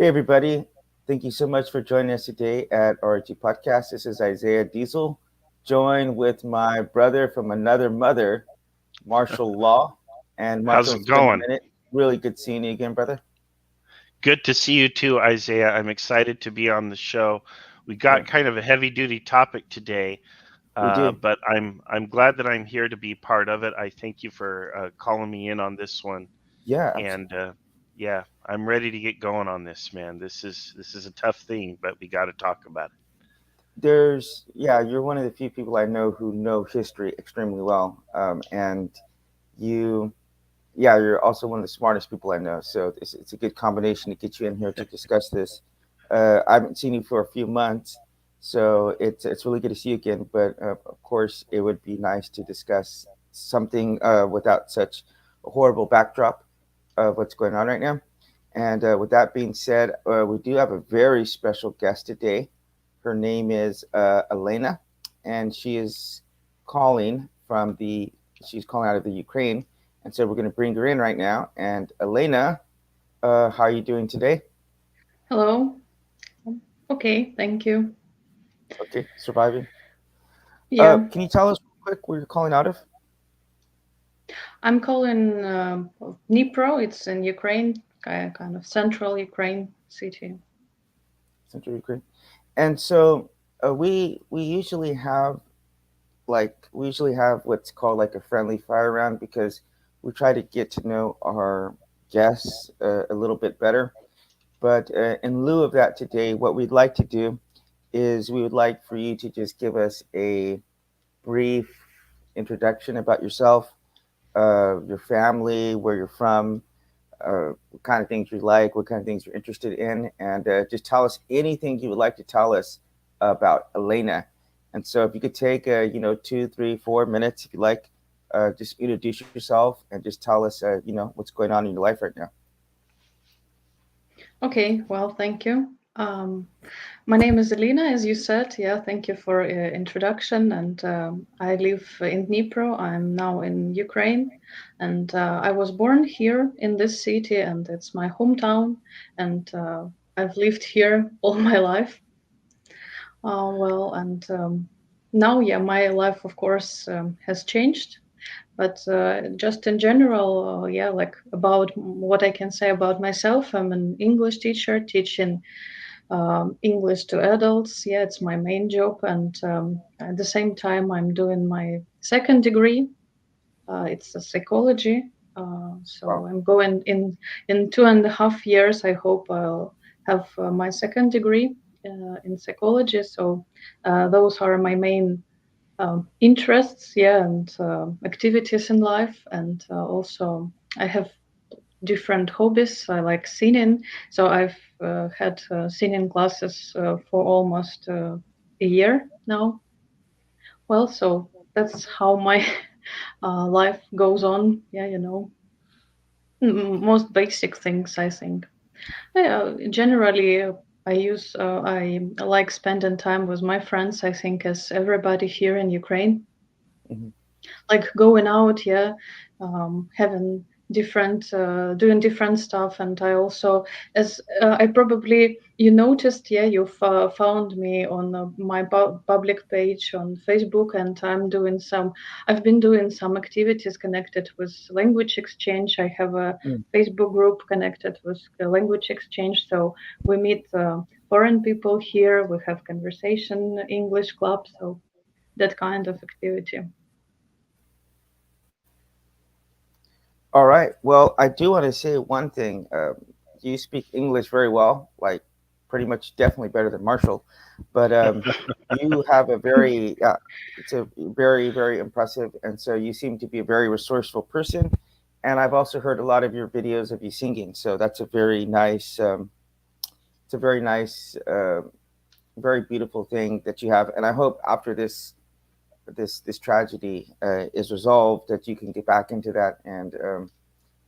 Hey, everybody. Thank you so much for joining us today at RG Podcast. This is Isaiah Diesel, joined with my brother from another mother, Marshall Law. And How's Marshall, it it's been a going? minute. Really good seeing you again, brother. Good to see you too, Isaiah. I'm excited to be on the show. We Yeah, got kind of a heavy duty topic today, we do. but I'm glad that I'm here to be part of it. I thank you for calling me in on this one, Yeah, and yeah, I'm ready to get going on this, man. This is a tough thing, but we got to talk about it. you're one of the few people I know who know history extremely well. And you, you're also one of the smartest people I know. So it's a good combination to get you in here to discuss this. I haven't seen you for a few months, so it's really good to see you again. But of course, it would be nice to discuss something without such a horrible backdrop of what's going on right now. And with that being said, we do have a very special guest today. Her name is Elena, and calling from the she's calling out of the Ukraine. And so we're going to bring her in right now. And Elena, how are you doing today? Hello. Okay, thank you. Okay, surviving. Yeah, Can you tell us real quick where you're calling out of? I'm calling Dnipro. It's in Ukraine, kind of central Ukraine city. Central Ukraine. And so we usually have what's called like a friendly fire round because we try to get to know our guests a little bit better. But in lieu of that today, what we'd like to do is we would like for you to just give us a brief introduction about yourself, your family, where you're from, what kind of things you like, what kind of things you're interested in, and just tell us anything you would like to tell us about Elena. And so, if you could take, 2, 3, 4 minutes, if you like, just introduce yourself and just tell us, what's going on in your life right now. Okay, well, thank you. My name is Elena, as you said. Yeah, thank you for introduction. And I live in Dnipro. I'm now in Ukraine, and I was born here in this city, and it's my hometown. And I've lived here all my life. And now, yeah, my life, of course, has changed. But just in general, yeah, like about what I can say about myself, I'm an English teacher teaching English to adults. Yeah, it's my main job. And at the same time, I'm doing my second degree. It's a psychology. So Wow. I'm going in 2.5 years. I hope I'll have my second degree in psychology. So those are my main interests, yeah, and activities in life. And also, I have different hobbies. I like singing, so I've had singing classes for almost a year now. Well, so that's how my life goes on. Yeah, most basic things, I think. Yeah, generally, I like spending time with my friends. I think as everybody here in Ukraine, Hmm. like going out, yeah, having different doing different stuff. And I also, as I probably you noticed, yeah, you found me on my public page on Facebook, and I've been doing some activities connected with language exchange. I have a Facebook group connected with the language exchange, so we meet foreign people here, we have conversation English club, so that kind of activity. All right. Well, I do want to say one thing. You speak English very well, like pretty much definitely better than Marshall. But you have it's a very, very impressive. And so you seem to be a very resourceful person. And I've also heard a lot of your videos of you singing. So that's it's a very nice, very beautiful thing that you have. And I hope after this tragedy is resolved that you can get back into that and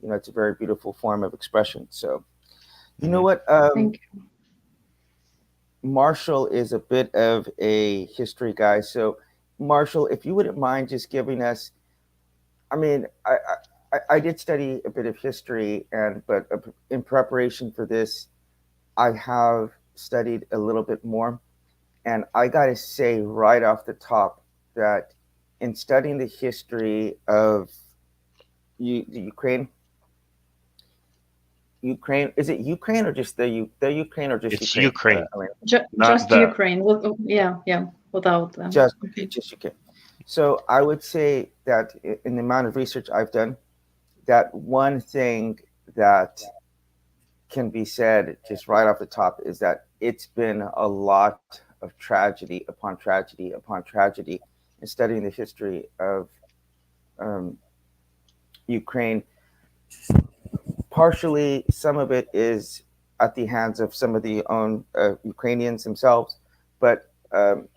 it's a very beautiful form of expression. So you know Hmm. what, Thank Marshall is a bit of a history guy. So Marshall, if you wouldn't mind just giving us, I mean, I did study a bit of history, and but in preparation for this, I have studied a little bit more, and I got to say right off the top that in studying the history of the Ukraine, is it Ukraine or just the Ukraine or just It's Ukraine? Ukraine, Elena? not Just the. Ukraine. Yeah, yeah, without them. Just okay, Okay. just Ukraine. So I would say that in the amount of research I've done, that one thing that can be said just right off the top is that it's been a lot of tragedy upon tragedy upon tragedy in studying the history of um, Ukraine. Partially, some of it is at the hands of some of the own Ukrainians themselves, but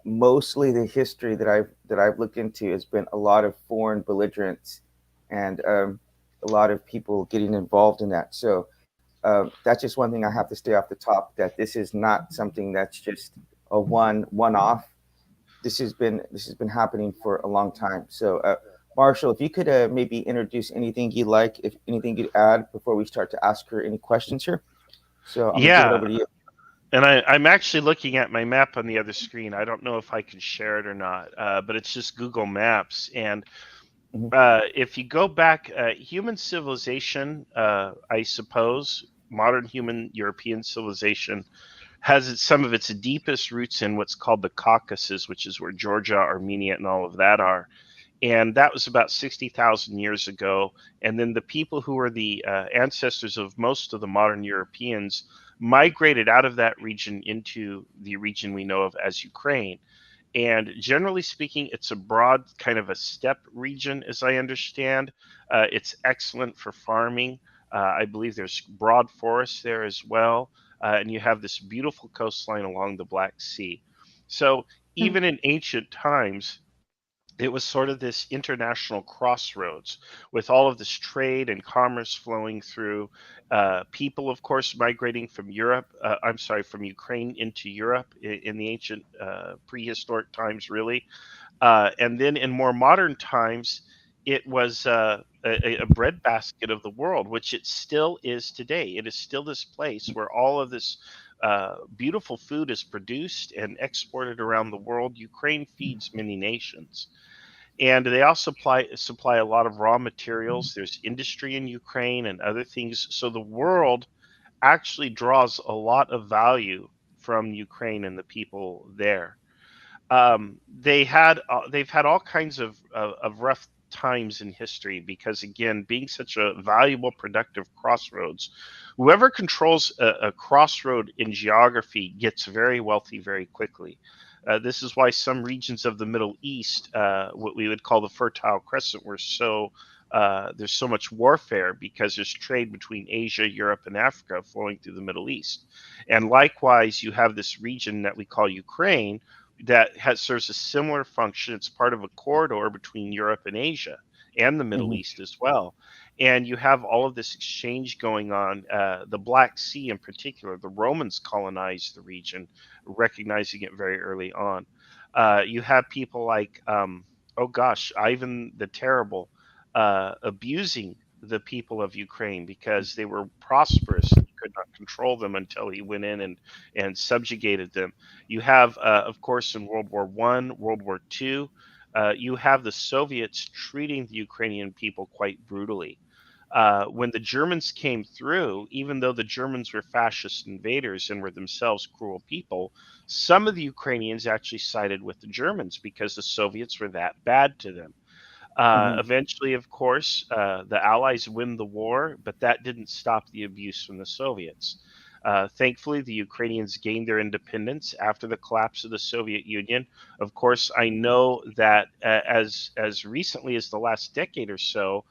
mostly the history that I've looked into has been a lot of foreign belligerents and a lot of people getting involved in that. So that's just one thing I have to stay off the top. That this is not something that's just a one off. This has been happening for a long time. So, Marshall, if you could maybe introduce anything you like, if anything you'd add before we start to ask her any questions here. So I'm gonna give it Yeah, over to you. and I'm actually looking at my map on the other screen. I don't know if I can share it or not, but it's just Google Maps. And Mhm. if you go back, human civilization, I suppose, modern human European civilization has some of its deepest roots in what's called the Caucasus, which is where Georgia, Armenia, and all of that are. And that was about 60,000 years ago. And then the people who were the ancestors of most of the modern Europeans migrated out of that region into the region we know of as Ukraine. And generally speaking, it's a broad kind of a steppe region, as I understand. It's excellent for farming. I believe there's broad forests there as well. And you have this beautiful coastline along the Black Sea. So Mm. even in ancient times, it was sort of this international crossroads with all of this trade and commerce flowing through. People, of course, migrating from Europe, I'm sorry, from Ukraine into Europe in the ancient prehistoric times, really. And then in more modern times, it was a breadbasket of the world, which it still is today. It is still this place where all of this beautiful food is produced and exported around the world. Ukraine feeds many nations, and they also supply a lot of raw materials. There's industry in Ukraine and other things. So the world actually draws a lot of value from Ukraine and the people there. They've had all kinds of rough times in history because, again, being such a valuable productive crossroads, whoever controls a crossroad in geography gets very wealthy very quickly. This is why some regions of the Middle East, what we would call the Fertile Crescent, were so there's so much warfare because there's trade between Asia, Europe, and Africa flowing through the Middle East. And likewise, you have this region that we call Ukraine that serves a similar function. It's part of a corridor between Europe and Asia and the Middle Mhm. East as well. And you have all of this exchange going on. The Black Sea, in particular, the Romans colonized the region, recognizing it very early on. You have people like, oh gosh, Ivan the Terrible, abusing the people of Ukraine because they were prosperous and he could not control them until he went in and subjugated them. You have, of course, in World War One, World War Two, you have the Soviets treating the Ukrainian people quite brutally. When the Germans came through, even though the Germans were fascist invaders and were themselves cruel people, some of the Ukrainians actually sided with the Germans because the Soviets were that bad to them. Mhm. Eventually, of course, the Allies win the war, but that didn't stop the abuse from the Soviets. Thankfully, the Ukrainians gained their independence after the collapse of the Soviet Union. Of course, I know that as recently as the last decade or so,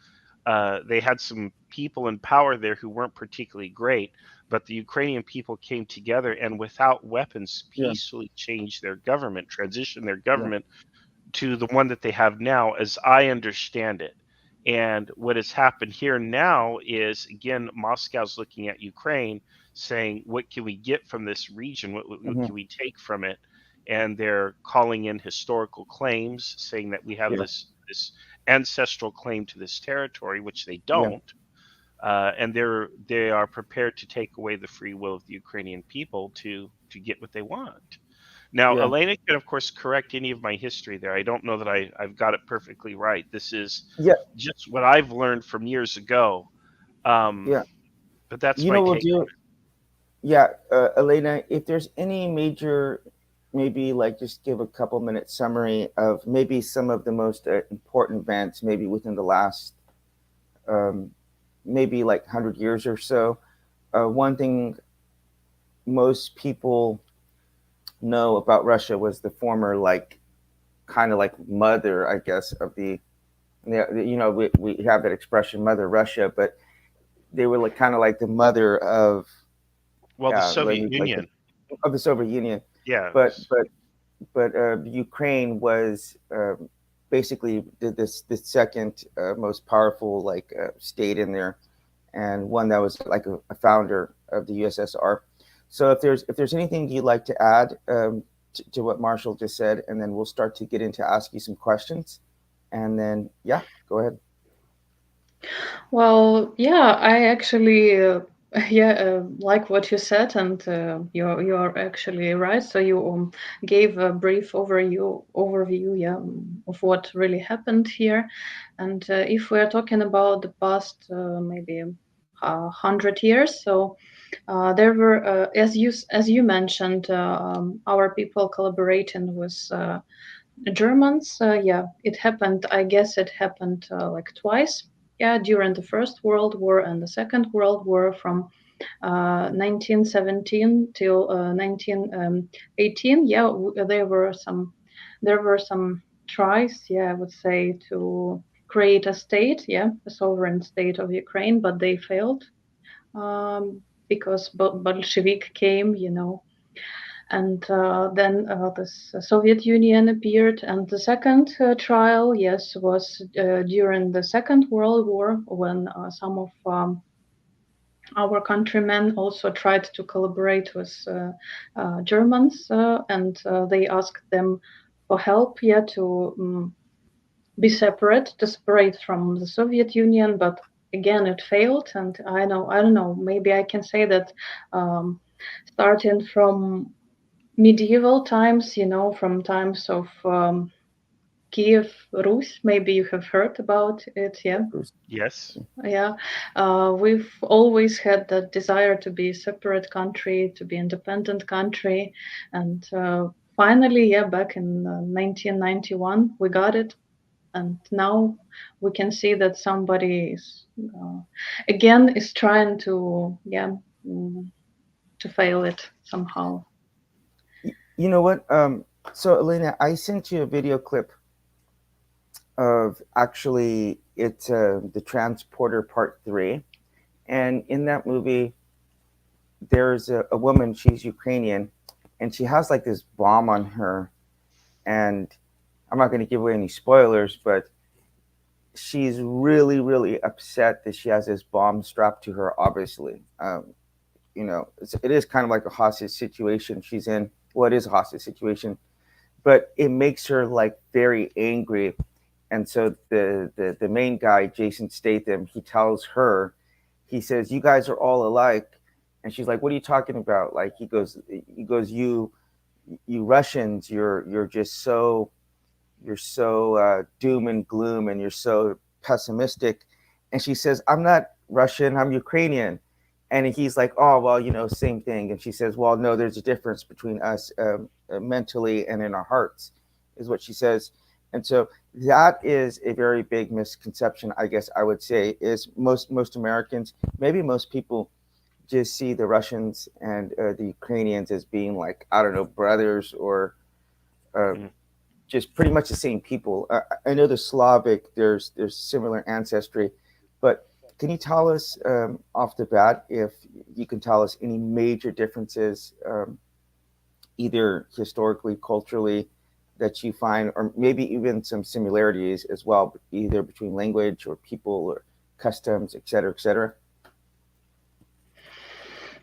they had some people in power there who weren't particularly great, but the Ukrainian people came together and, without weapons, Yeah. peacefully changed their government, transitioned their Yeah. government to the one that they have now, as I understand it. And what has happened here now is, again, Moscow's looking at Ukraine, saying, "What can we get from this region? What Mhm. can we take from it?" And they're calling in historical claims, saying that we have Yeah. this ancestral claim to this territory, which they Yeah. don't. and they are prepared to take away the free will of the Ukrainian people to get what they want. Now, Yeah. Elena can, of course, correct any of my history there. I don't know that I've got it perfectly right. This is Yeah. just what I've learned from years ago. Um, Yeah. but that's You my know, we'll take on do. Yeah, Elena, if there's any major, maybe like just give a couple minute summary of maybe some of the most important events, maybe within the last, um, maybe like 100 years or so. One thing most people know about Russia was the former, like, kind of like mother, I guess, of the, yeah, we have that expression, Mother Russia, but they were like kind of like the mother of, well, the yeah, Soviet like the, Union. of the Soviet Union. Yeah, But Ukraine was basically the second most powerful like state in there, and one that was like a founder of the USSR. So if there's anything you'd like to add to what Marshall just said, and then we'll start to get into ask you some questions, and then yeah, go ahead. Well, yeah, I actually yeah, like what you said, and you are actually right. So you gave a brief overview, yeah, of what really happened here. And if we are talking about the past, maybe 100 years, so there were, as you mentioned, our people collaborating with Germans. Yeah, it happened. I guess it happened like twice. Yeah, during the First World War and the Second World War, from 1917 till 1918. Yeah, there were some tries. Yeah, I would say, to create a state. Yeah, a sovereign state of Ukraine, but they failed because Bolshevik came. And then the Soviet Union appeared, and the second trial, yes, was during the Second World War, when some of our countrymen also tried to collaborate with Germans, and they asked them for help, yeah, to be separate, to separate from the Soviet Union, but again it failed. And I don't know, maybe I can say that starting from medieval times, from times of Kiev Rus. Maybe you have heard about it. Yeah, yes. yeah. We've always had that desire to be a separate country, to be independent country, and finally, yeah, back in 1991, we got it. And now we can see that somebody is again is trying to, yeah, to fail it somehow. You know what? So Elena, I sent you a video clip of actually it's the Transporter Part 3, and in that movie there's a woman, she's Ukrainian, and she has like this bomb on her, and I'm not going to give away any spoilers, but she's really really upset that she has this bomb strapped to her, obviously. It is kind of like a hostage situation she's in. Well, it is a hostage situation, but it makes her like very angry. And so the main guy, Jason Statham, he tells her, he says, "You guys are all alike," and she's like, "What are you talking about?" Like he goes, you Russians, you're just so doom and gloom, and you're so pessimistic. And she says, "I'm not Russian, I'm Ukrainian." And he's like, "Oh, well, same thing." And she says, "Well, no, there's a difference between us, mentally and in our hearts," is what she says. And so that is a very big misconception, I guess I would say, is most Americans, maybe most people, just see the Russians and the Ukrainians as being like, I don't know, brothers, or uh, Mm. just pretty much the same people. I know the Slavic, there's similar ancestry, but can you tell us off the bat, if you can tell us any major differences, either historically, culturally, that you find, or maybe even some similarities as well, either between language or people or customs, et cetera, et cetera?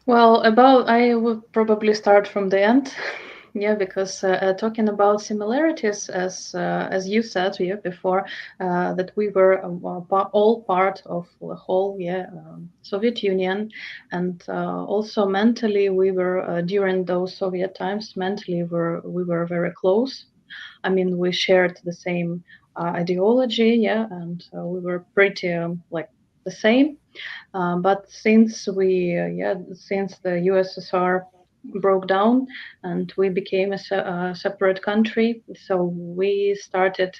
Well, I would probably start from the end. Yeah, because talking about similarities, as you said yeah, before, that we were all part of the whole Soviet Union, and also mentally we were during those Soviet times. Mentally, we were very close. I mean, we shared the same ideology, yeah, and we were pretty like the same. But since the USSR broke down and we became a separate country, so we started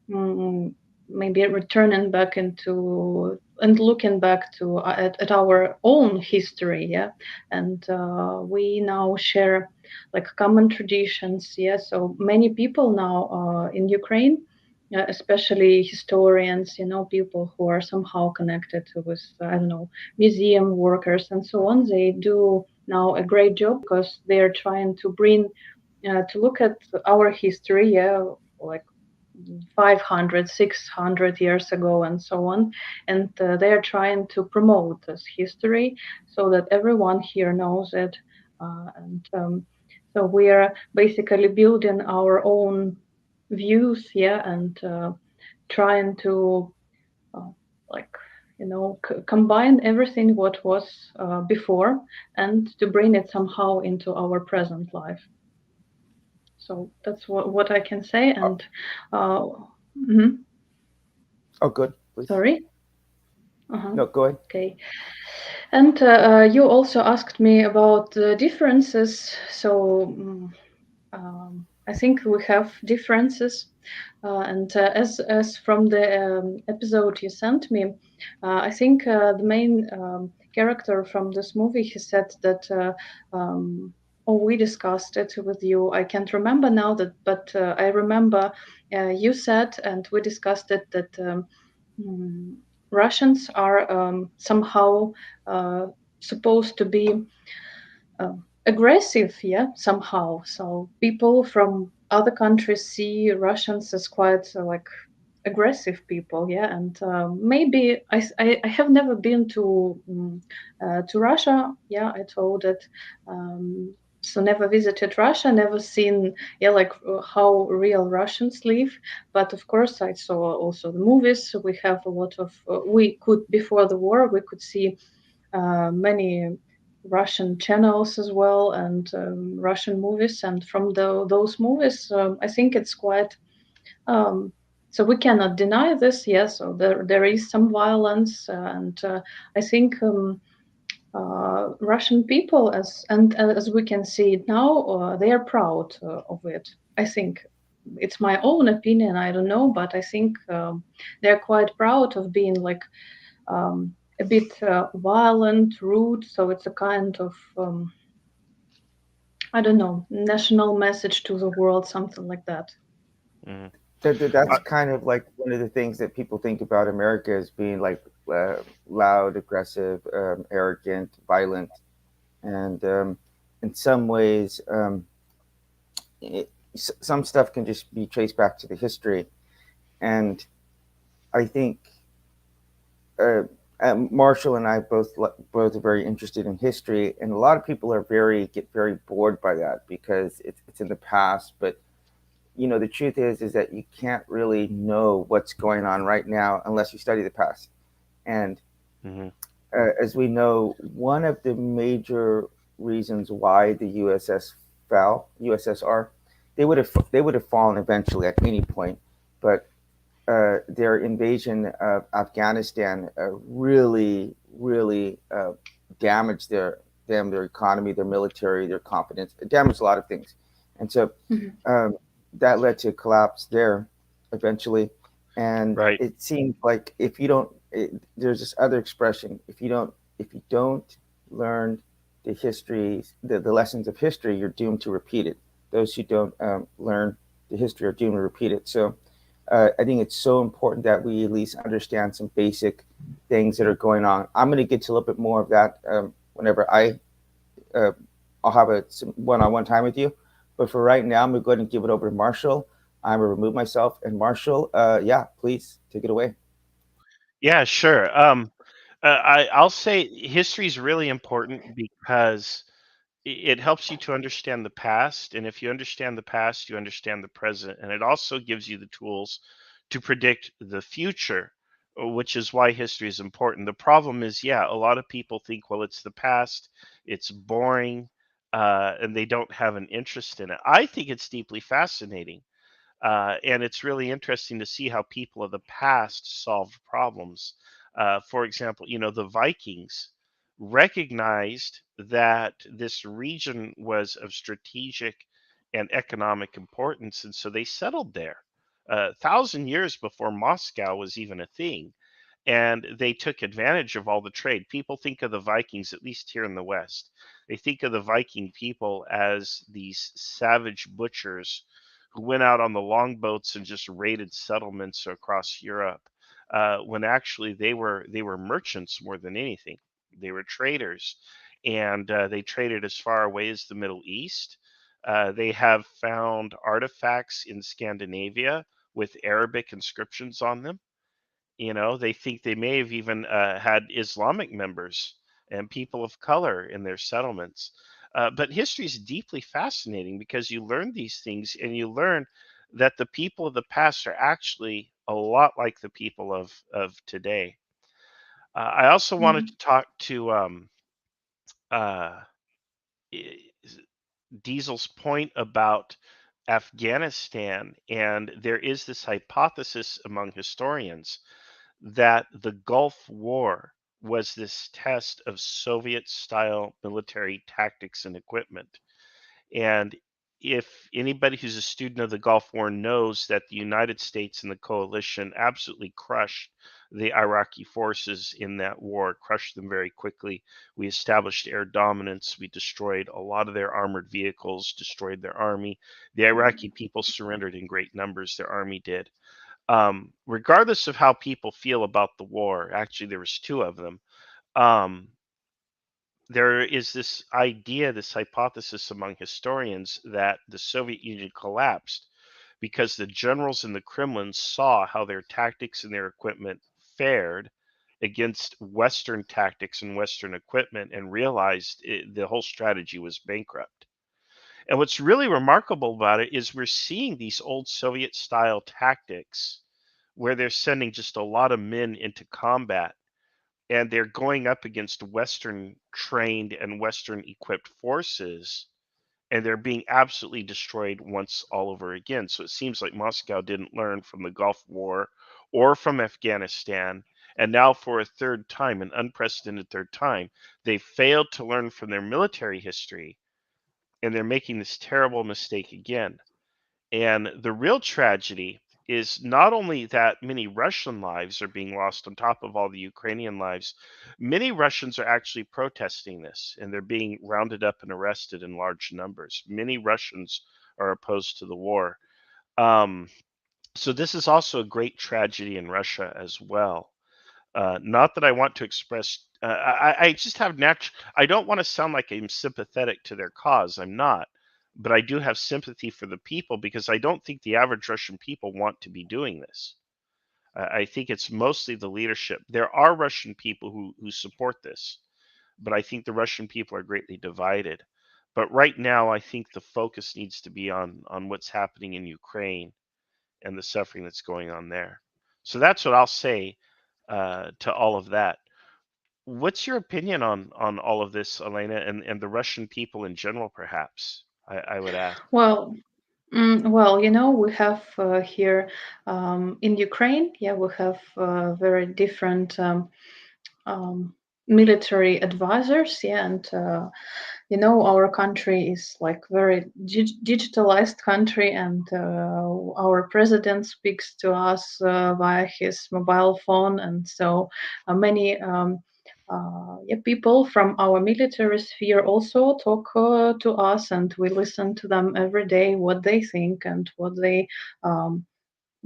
mm, maybe returning back into and looking back to at our own history, yeah, and we now share like common traditions, yeah. So many people now in Ukraine, especially historians, people who are somehow connected with, I don't know, museum workers and so on. They do now a great job because they are trying to bring, to look at our history, yeah, like 500, 600 years ago and so on. And they are trying to promote this history so that everyone here knows it. And so we are basically building our own views, yeah, and trying to uh, like combine everything what was before and to bring it somehow into our present life. So that's what I can say. Oh, And uh, mhm, oh, good, please. sorry. Uh-huh. No, go ahead. Okay. And you also asked me about the differences. So I think we have differences. And as from the episode you sent me, I think the main character from this movie, he said that. Oh, we discussed it with you. I can't remember now that, but I remember you said, and we discussed it that mm, Russians are somehow supposed to be aggressive, yeah, somehow. So people from other countries see Russians as quite like aggressive people, yeah. And maybe I have never been to Russia, yeah. I told it. So never visited Russia, never seen, yeah, like how real Russians live. But of course, I saw also the movies. We have a lot of. We could before the war, we could see many Russian channels as well and Russian movies. And from those movies, I think it's quite. Um, so we cannot deny this. Yes, so there is some violence, and I think Russian people, as we can see it now, they are proud of it. I think it's my own opinion. I don't know, but I think they're quite proud of being like a bit violent, rude. So it's a kind of I don't know, national message to the world, something like that. Mhm. That's Uh, kind of like one of the things that people think about America as being like loud, aggressive, arrogant, violent, and in some ways, some stuff can just be traced back to the history. And I think uh, Marshall and I both are very interested in history, and a lot of people are get very bored by that because it's in the past. But the truth is that you can't really know what's going on right now unless you study the past. And mhm. as we know, one of the major reasons why the USSR, they would have fallen eventually at any point, but their invasion of Afghanistan really damaged their economy, their military, their confidence. It damaged a lot of things, and so Mhm. um, that led to a collapse there eventually. And Right. it seems like if you don't, there's this other expression: if you don't learn the histories, the lessons of history, you're doomed to repeat it. Those who don't learn the history are doomed to repeat it. So I think it's so important that we at least understand some basic things that are going on. I'm going to get to a little bit more of that whenever uh, I'll have some one-on-one time with you. But for right now, I'm going to go ahead and give it over to Marshall. I'm going to remove myself. And Marshall, yeah, please take it away. Yeah, sure. I'll say history is really important because it helps you to understand the past, and if you understand the past, you understand the present, and it also gives you the tools to predict the future, which is why history is important. The problem is, yeah, a lot of people think, well, it's the past, it's boring, and they don't have an interest in it. I think it's deeply fascinating, and it's really interesting to see how people of the past solved problems. For example, the Vikings recognized that this region was of strategic and economic importance, and so they settled there 1,000 years before Moscow was even a thing. And they took advantage of all the trade. People think of the Vikings, at least here in the West, they think of the Viking people as these savage butchers who went out on the longboats and just raided settlements across Europe, when actually they were merchants more than anything. They were traders, and they traded as far away as the Middle East. They have found artifacts in Scandinavia with Arabic inscriptions on them. They think they may have even had Islamic members and people of color in their settlements. But history is deeply fascinating because you learn these things and you learn that the people of the past are actually a lot like the people of today. I also wanted Mhm. to talk to uh, i- Diesel's point about Afghanistan, and there is this hypothesis among historians that the Gulf War was this test of Soviet style military tactics and equipment. And if anybody who's a student of the Gulf War knows that the United States and the coalition absolutely crushed the Iraqi forces in that war, crushed them very quickly. We established air dominance. We destroyed a lot of their armored vehicles, destroyed their army. The Iraqi people surrendered in great numbers, their army did. Regardless of how people feel about the war, actually, there was two of them. Um, there is this idea, this hypothesis among historians that the Soviet Union collapsed because the generals in the Kremlin saw how their tactics and their equipment fared against Western tactics and Western equipment and realized the whole strategy was bankrupt. And what's really remarkable about it is we're seeing these old Soviet style tactics where they're sending just a lot of men into combat and they're going up against Western trained and Western equipped forces, and they're being absolutely destroyed once all over again. So it seems like Moscow didn't learn from the Gulf War or from Afghanistan. And now, for a third time, an unprecedented third time, they failed to learn from their military history, and they're making this terrible mistake again. And the real tragedy is not only that many Russian lives are being lost on top of all the Ukrainian lives, many Russians are actually protesting this and they're being rounded up and arrested in large numbers. Many Russians are opposed to the war. Um, so, this is also a great tragedy in Russia as well. Not that I want to express, I just have natural, I don't want to sound like I'm sympathetic to their cause. I'm not. But I do have sympathy for the people because I don't think the average Russian people want to be doing this. I think it's mostly the leadership. There are Russian people who support this, but I think the Russian people are greatly divided. But right now, I think the focus needs to be on what's happening in Ukraine and the suffering that's going on there. So that's what I'll say to all of that. What's your opinion on all of this, Elena, and the Russian people in general, perhaps? I would ask. Well, we have here in Ukraine, yeah, we have very different um, military advisors, yeah, and our country is like very digitalized country, and our president speaks to us via his mobile phone, and so many yeah, people from our military sphere also talk to us, and we listen to them every day what they think and what they um,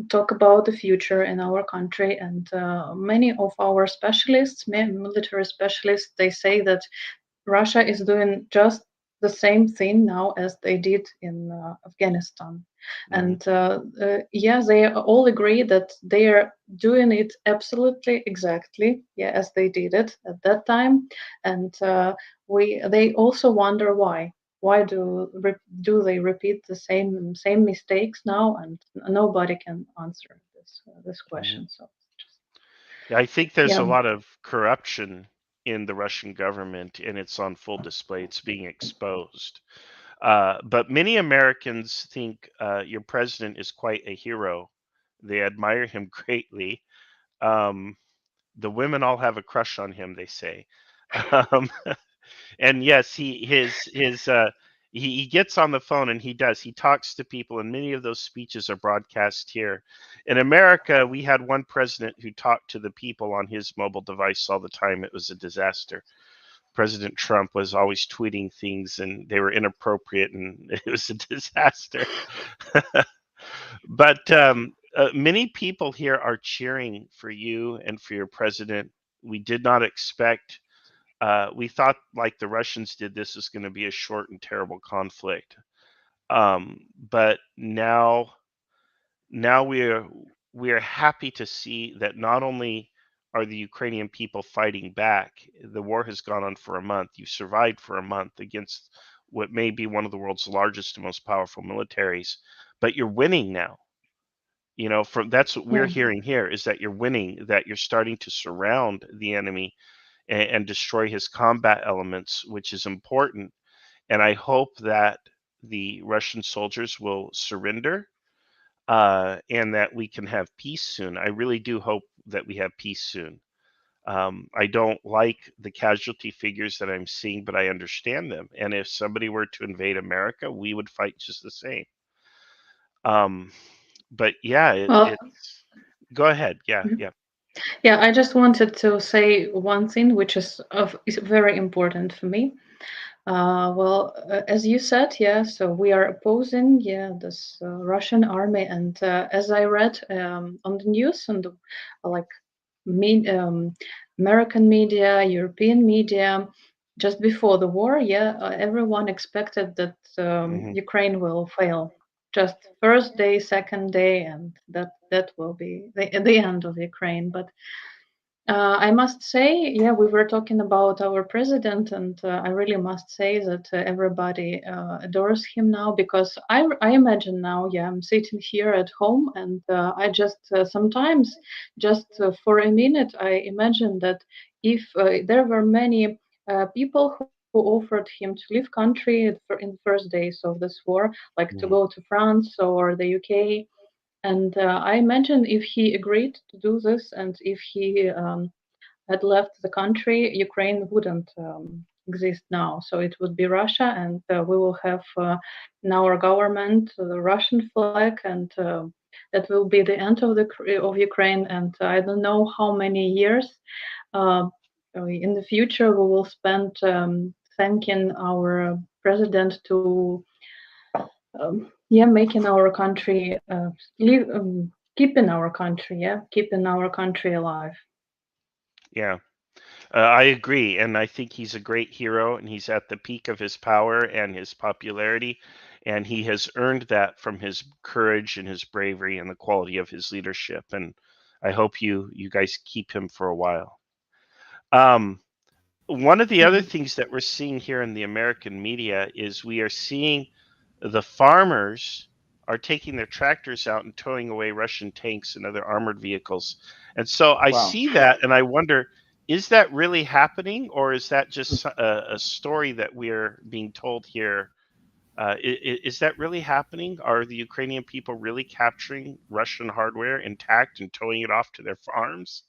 talk about the future in our country. And many of our specialists, military specialists, they say that Russia is doing just the same thing now as they did in Afghanistan. Mhm. And yeah, they all agree that they are doing it absolutely exactly, yeah, as they did it at that time. And they also wonder why. Why do they repeat the same mistakes now, and nobody can answer this Mhm. question. So Yeah, I think there's a yeah. lot of corruption in the Russian government, and it's on full display. It's being exposed. But many Americans think your president is quite a hero. They admire him greatly. Um, the women all have a crush on him, they say. Um, and yes, he gets on the phone and he talks to people, and many of those speeches are broadcast here. In America, we had one president who talked to the people on his mobile device all the time. It was a disaster. President Trump was always tweeting things and they were inappropriate, and it was a disaster. But many people here are cheering for you and for your president. We did not expect, we thought, like the Russians did, this was going to be a short and terrible conflict. But now we are happy to see that not only are the Ukrainian people fighting back, the war has gone on for a month. You survived for a month against what may be one of the world's largest and most powerful militaries, but you're winning now. From that's what we're Yeah. hearing here, is that you're winning, that you're starting to surround the enemy and destroy his combat elements, which is important. And I hope that the Russian soldiers will surrender, and that we can have peace soon. I really do hope that we have peace soon. I don't like the casualty figures that I'm seeing, but I understand them. And if somebody were to invade America, we would fight just the same. Um, but yeah, Well, it's go ahead. Yeah, mhm. yeah. Yeah, I just wanted to say one thing which is very important for me. Well, as you said, yeah, so we are opposing, yeah, this Russian army, and as I read on the news and like me, American media, European media, just before the war, yeah, everyone expected that Hmm. Ukraine will fail. Just first day, second day, and that will be the end of Ukraine. But I must say, yeah, we were talking about our president, and I really must say that everybody adores him now because I imagine now, yeah, I'm sitting here at home, and I just sometimes, just for a minute, I imagine that if there were many people who offered him to leave country in the first days of this war, like to Hmm. go to France or the UK, and I imagine if he agreed to do this and if he had left the country, Ukraine wouldn't exist now. So it would be Russia, and we will have in our government the Russian flag, and that will be the end of Ukraine. And I don't know how many years uh, in the future we will spend thanking our president to yeah, making our country keeping our country, yeah, keeping our country alive. Yeah. I agree, and I think he's a great hero, and he's at the peak of his power and his popularity, and he has earned that from his courage and his bravery and the quality of his leadership. And I hope you guys keep him for a while. Um, One of the other Yeah. things that we're seeing here in the American media is we are seeing the farmers are taking their tractors out and towing away Russian tanks and other armored vehicles. And so I Wow. see that and I wonder, is that really happening, or is that just a story that we're being told here? Is that really happening? Are the Ukrainian people really capturing Russian hardware intact and towing it off to their farms?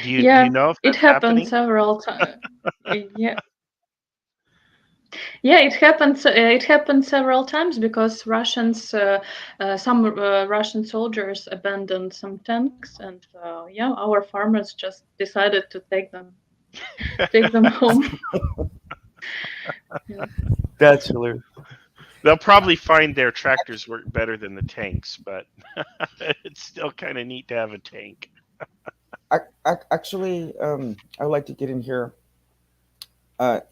Do you Yeah, know if it that's happened happening? several times. Yeah, yeah, it happened. It happened several times because some Russian soldiers abandoned some tanks, and yeah, our farmers just decided to take them home. Yeah. That's hilarious. They'll probably find their tractors work better than the tanks, but it's still kind of neat to have a tank. Actually, I would like to get in here.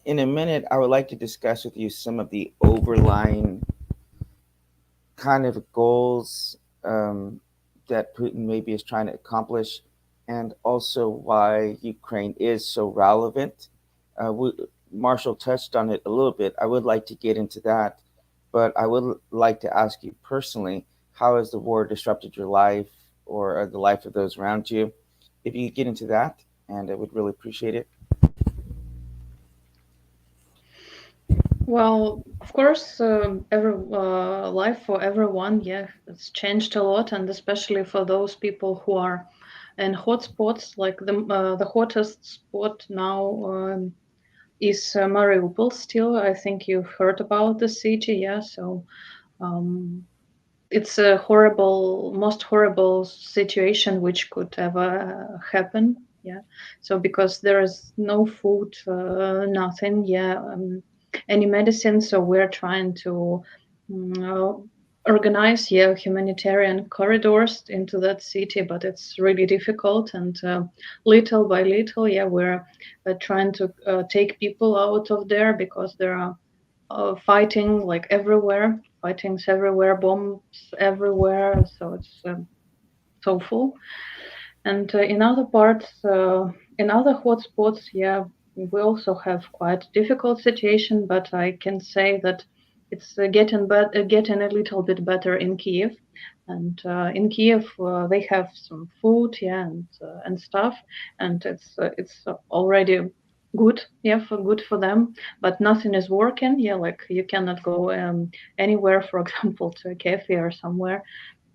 In a minute, I would like to discuss with you some of the overlying kind of goals that Putin maybe is trying to accomplish, and also why Ukraine is so relevant. Marshall touched on it a little bit. I would like to get into that, but I would like to ask you personally, how has the war disrupted your life or the life of those around you? If you could get into that, and I would really appreciate it. Well, of course, every life for everyone, yeah, it's changed a lot, and especially for those people who are in hotspots, like the hottest spot now is Mariupol. Still, I think you've heard about the city, yeah. So um, it's a horrible, most horrible situation which could ever happen. Yeah. So because there is no food, nothing. Yeah. Any medicine. So we're trying to uh, organize, yeah, humanitarian corridors into that city, but it's really difficult. And little by little, yeah, we're trying to take people out of there because there are fighting like everywhere, fightings everywhere, bombs everywhere. So it's so full. And in other parts, in other hotspots, yeah, we also have quite difficult situation. But I can say that it's getting a little bit better in Kiev. And in Kiev, they have some food, yeah, and stuff, and it's already good, yeah, for good for them. But nothing is working, yeah. Like you cannot go anywhere, for example, to a cafe or somewhere.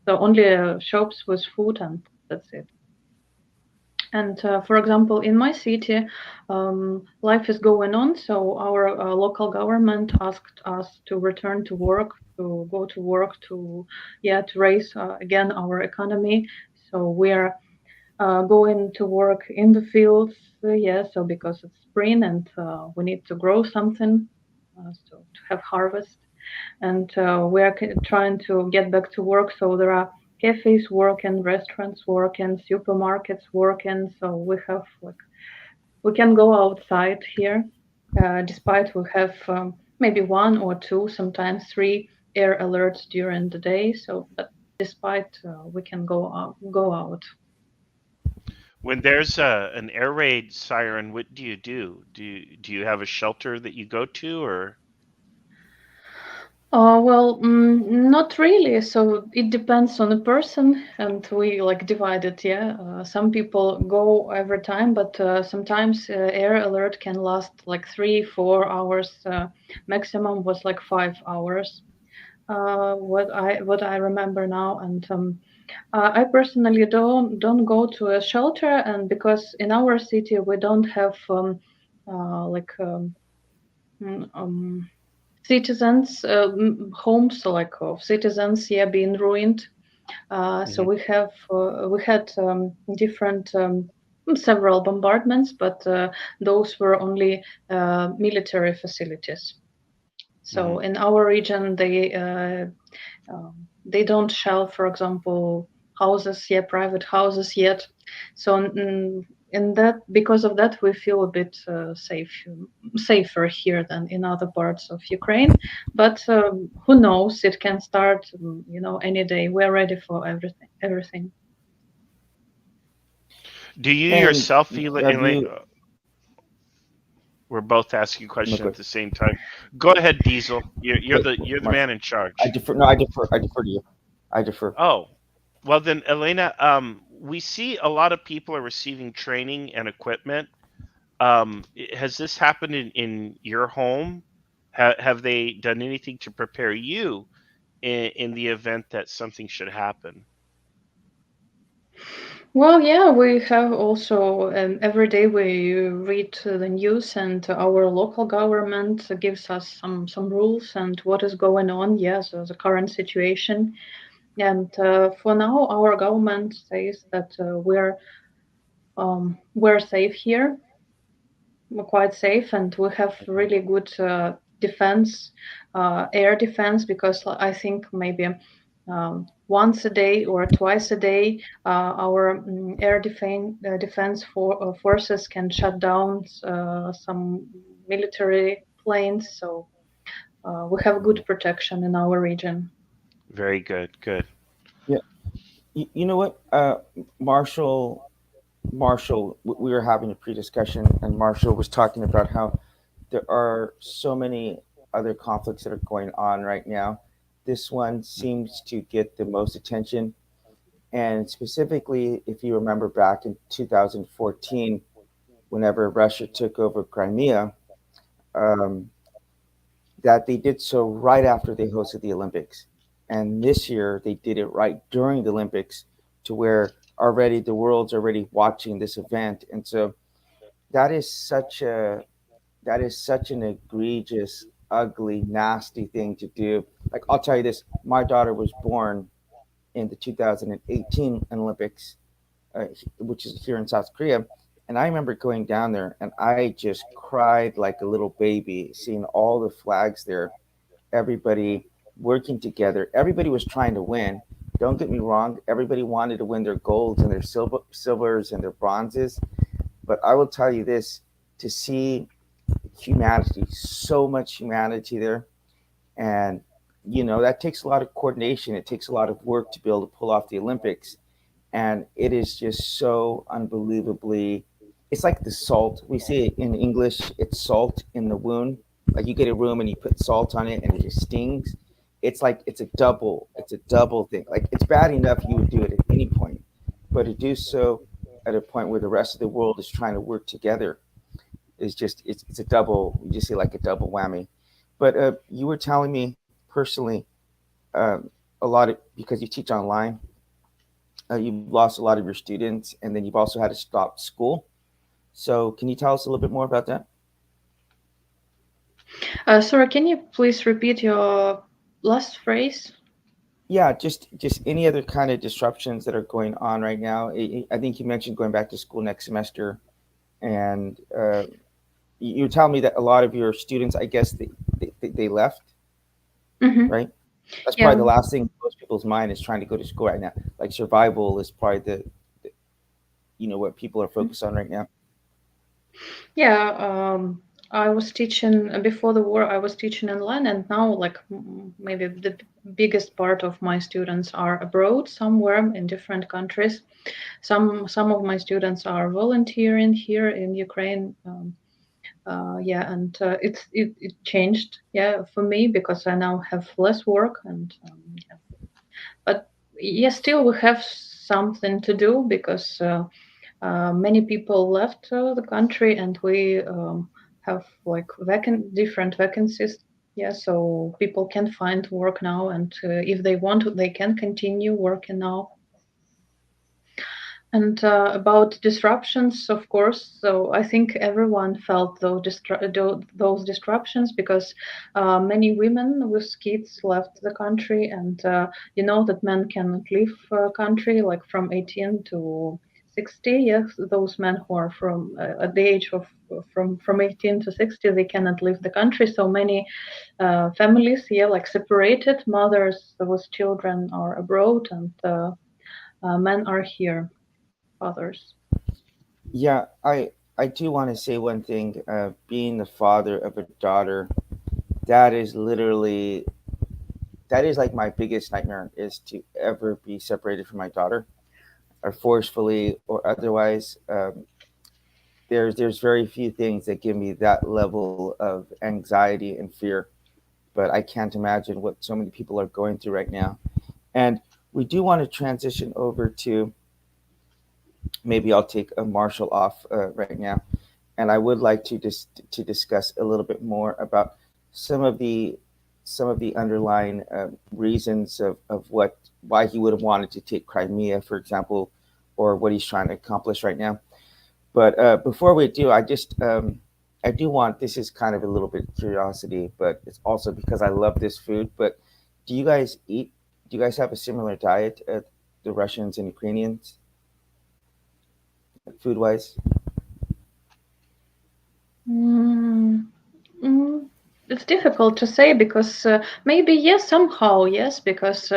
So only shops with food, and that's it. And for example, in my city, life is going on. So our local government asked us to return to work, to go to work, to yeah, to raise again our economy. So we are going to work in the fields. Yeah, so because it's spring and we need to grow something, so to have harvest, and we are trying to get back to work. So there are cafes working, restaurants working, supermarkets working. So we have like we can go outside here, despite we have maybe one or two, sometimes three air alerts during the day. So, but despite we can go out. When there's an air raid siren, what do you do? Do you have a shelter that you go to, or Well, not really. So it depends on the person, and we like divide it. Yeah, some people go every time, but sometimes air alert can last like 3, 4 hours. Maximum was like 5 hours. What I remember now, and I personally don't go to a shelter, and because in our city we don't have like mm, citizens homes like of citizens, yeah, being ruined. So Mhm. we had different several bombardments, but those were only military facilities. So Mhm. in our region they don't shell, for example, houses, yeah, private houses yet. So in that, because of that, we feel a bit safer here than in other parts of Ukraine. But who knows? It can start, any day. We're ready for everything. Everything. Do you And yourself feel it? have And you? we're both asking a No, question go at the same time. Go ahead, Diesel. You're ahead, the man Marshall. in I charge. defer. No, I defer. I defer to you. I defer. Oh, well then, Elena. We see a lot of people are receiving training and equipment. Has this happened in your home? Have they done anything to prepare you in the event that something should happen? Well, yeah, we have also every day we read the news, and our local government gives us some rules and what is going on. Yes, the current situation. And for now, our government says that we're safe here, we're quite safe, and we have Mhm. really good defense, air defense, because I think maybe once a day or twice a day, our air defense forces can shut down some military planes. So we have good Mhm. protection in our region. Very good. Good. Yeah. You know what, Marshall? Marshall, we were having a pre-discussion, and Marshall was talking about how there are so many other conflicts that are going on right now. This one seems to get the most attention, and specifically, if you remember back in 2014, whenever Russia took over Crimea, um, that they did so right after they hosted the Olympics. And this year they did it right during the Olympics, to where already the world's already watching this event. And so that is such a that is such an egregious, ugly, nasty thing to do. Like, I'll tell you this, my daughter was born in the 2018 Olympics, which is here in South Korea. And I remember going down there and I just cried like a little baby, seeing all the flags there, everybody working together. Everybody was trying to win. Don't get me wrong, everybody wanted to win their golds and their silvers and their bronzes. But I will tell you this, to see humanity, so much humanity there. And, that takes a lot of coordination. It takes a lot of work to be able to pull off the Olympics. And it is just so unbelievably, it's like the salt. We say it in English, it's salt in the wound. Like, you get a room and you put salt on it and it just stings. It's like it's a double thing. Like, it's bad enough you would do it at any point, but to do so at a point where the rest of the world is trying to work together is just, it's a double, you just say, like a double whammy. But you were telling me personally, um, a lot of, because you teach online, you've lost a lot of your students, and then you've also had to stop school. So can you tell us a little bit more about that? Sorry, can you please repeat your last phrase? Yeah, just any other kind of disruptions that are going on right now. I think you mentioned going back to school next semester, and you tell me that a lot of your students, I guess, they left, Mm-hmm. right? That's probably Yeah. the last thing most people's mind is, trying to go to school right now. Like, survival is probably what people are focused on right now. Yeah, I was teaching before the war. I was teaching online, and now, like, maybe the biggest part of my students are abroad, somewhere in different countries. Some of my students are volunteering here in Ukraine. Yeah, and it changed. Yeah, for me, because I now have less work, and yeah. But yeah, still we have something to do, because. Many people left the country, and we have like different vacancies. Yeah, so people can find work now, and if they want to, they can continue working now. And about disruptions, of course, so I think everyone felt those disruptions, because many women with kids left the country, and you know that men cannot leave country like from 18 to 60. Yes, those men who are from at the age of from 18 to 60, they cannot leave the country. So many families, yeah, like separated mothers with children are abroad, and men are here, fathers. Yeah, I do want to say one thing. Being the father of a daughter, that is literally, that is like my biggest nightmare, is to ever be separated from my daughter, or forcefully or otherwise. There's very few things that give me that level of anxiety and fear, but I can't imagine what so many people are going through right now. And we do want to transition over to, maybe I'll take a Marshall off right now, and I would like to discuss a little bit more about some of the underlying reasons of why he would have wanted to take Crimea, for example, or what he's trying to accomplish right now. But before we do, I do want, this is kind of a little bit curiosity, but it's also because I love this food. But do you guys eat? Do you guys have a similar diet, the Russians and Ukrainians, food wise? Mm, mm, it's difficult to say, because maybe yes, somehow yes, because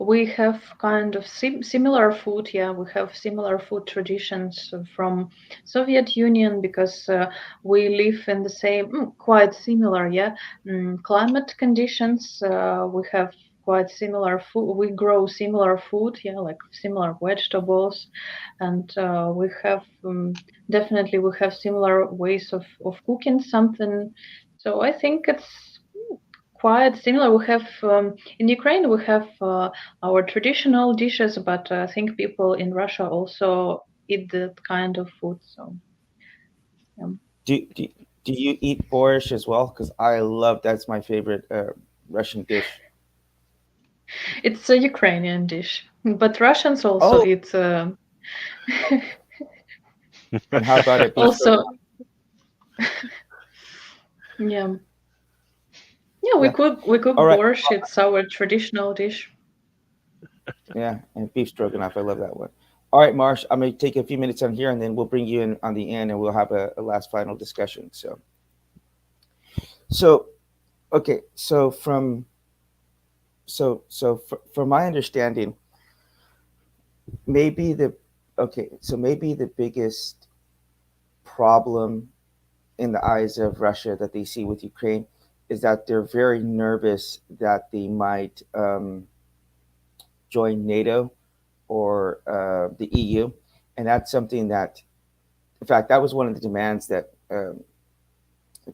we have kind of similar food. Yeah, we have similar food traditions from Soviet Union, because we live in the same, quite similar, yeah, climate conditions. We have quite similar food. We grow similar food, yeah, like similar vegetables, and we have definitely we have similar ways of cooking something. So I think it's quite similar. We have in Ukraine we have our traditional dishes, but I think people in Russia also eat that kind of food. So yeah. Do do, do you eat borscht as well? Because I love that's my favorite Russian dish. It's a Ukrainian dish, but Russians also Oh, eat. and how about a beef Also, stroganoff? yeah, yeah, Yeah. we cook All right. borscht. It's our traditional dish. Yeah, and beef stroganoff. I love that one. All right, Marsh. I'm gonna take a few minutes on here, and then we'll bring you in on the end, and we'll have a last final discussion. So okay. From my understanding, maybe the maybe the biggest problem in the eyes of Russia that they see with Ukraine is that they're very nervous that they might join NATO or the EU, and that's something that, in fact, that was one of the demands that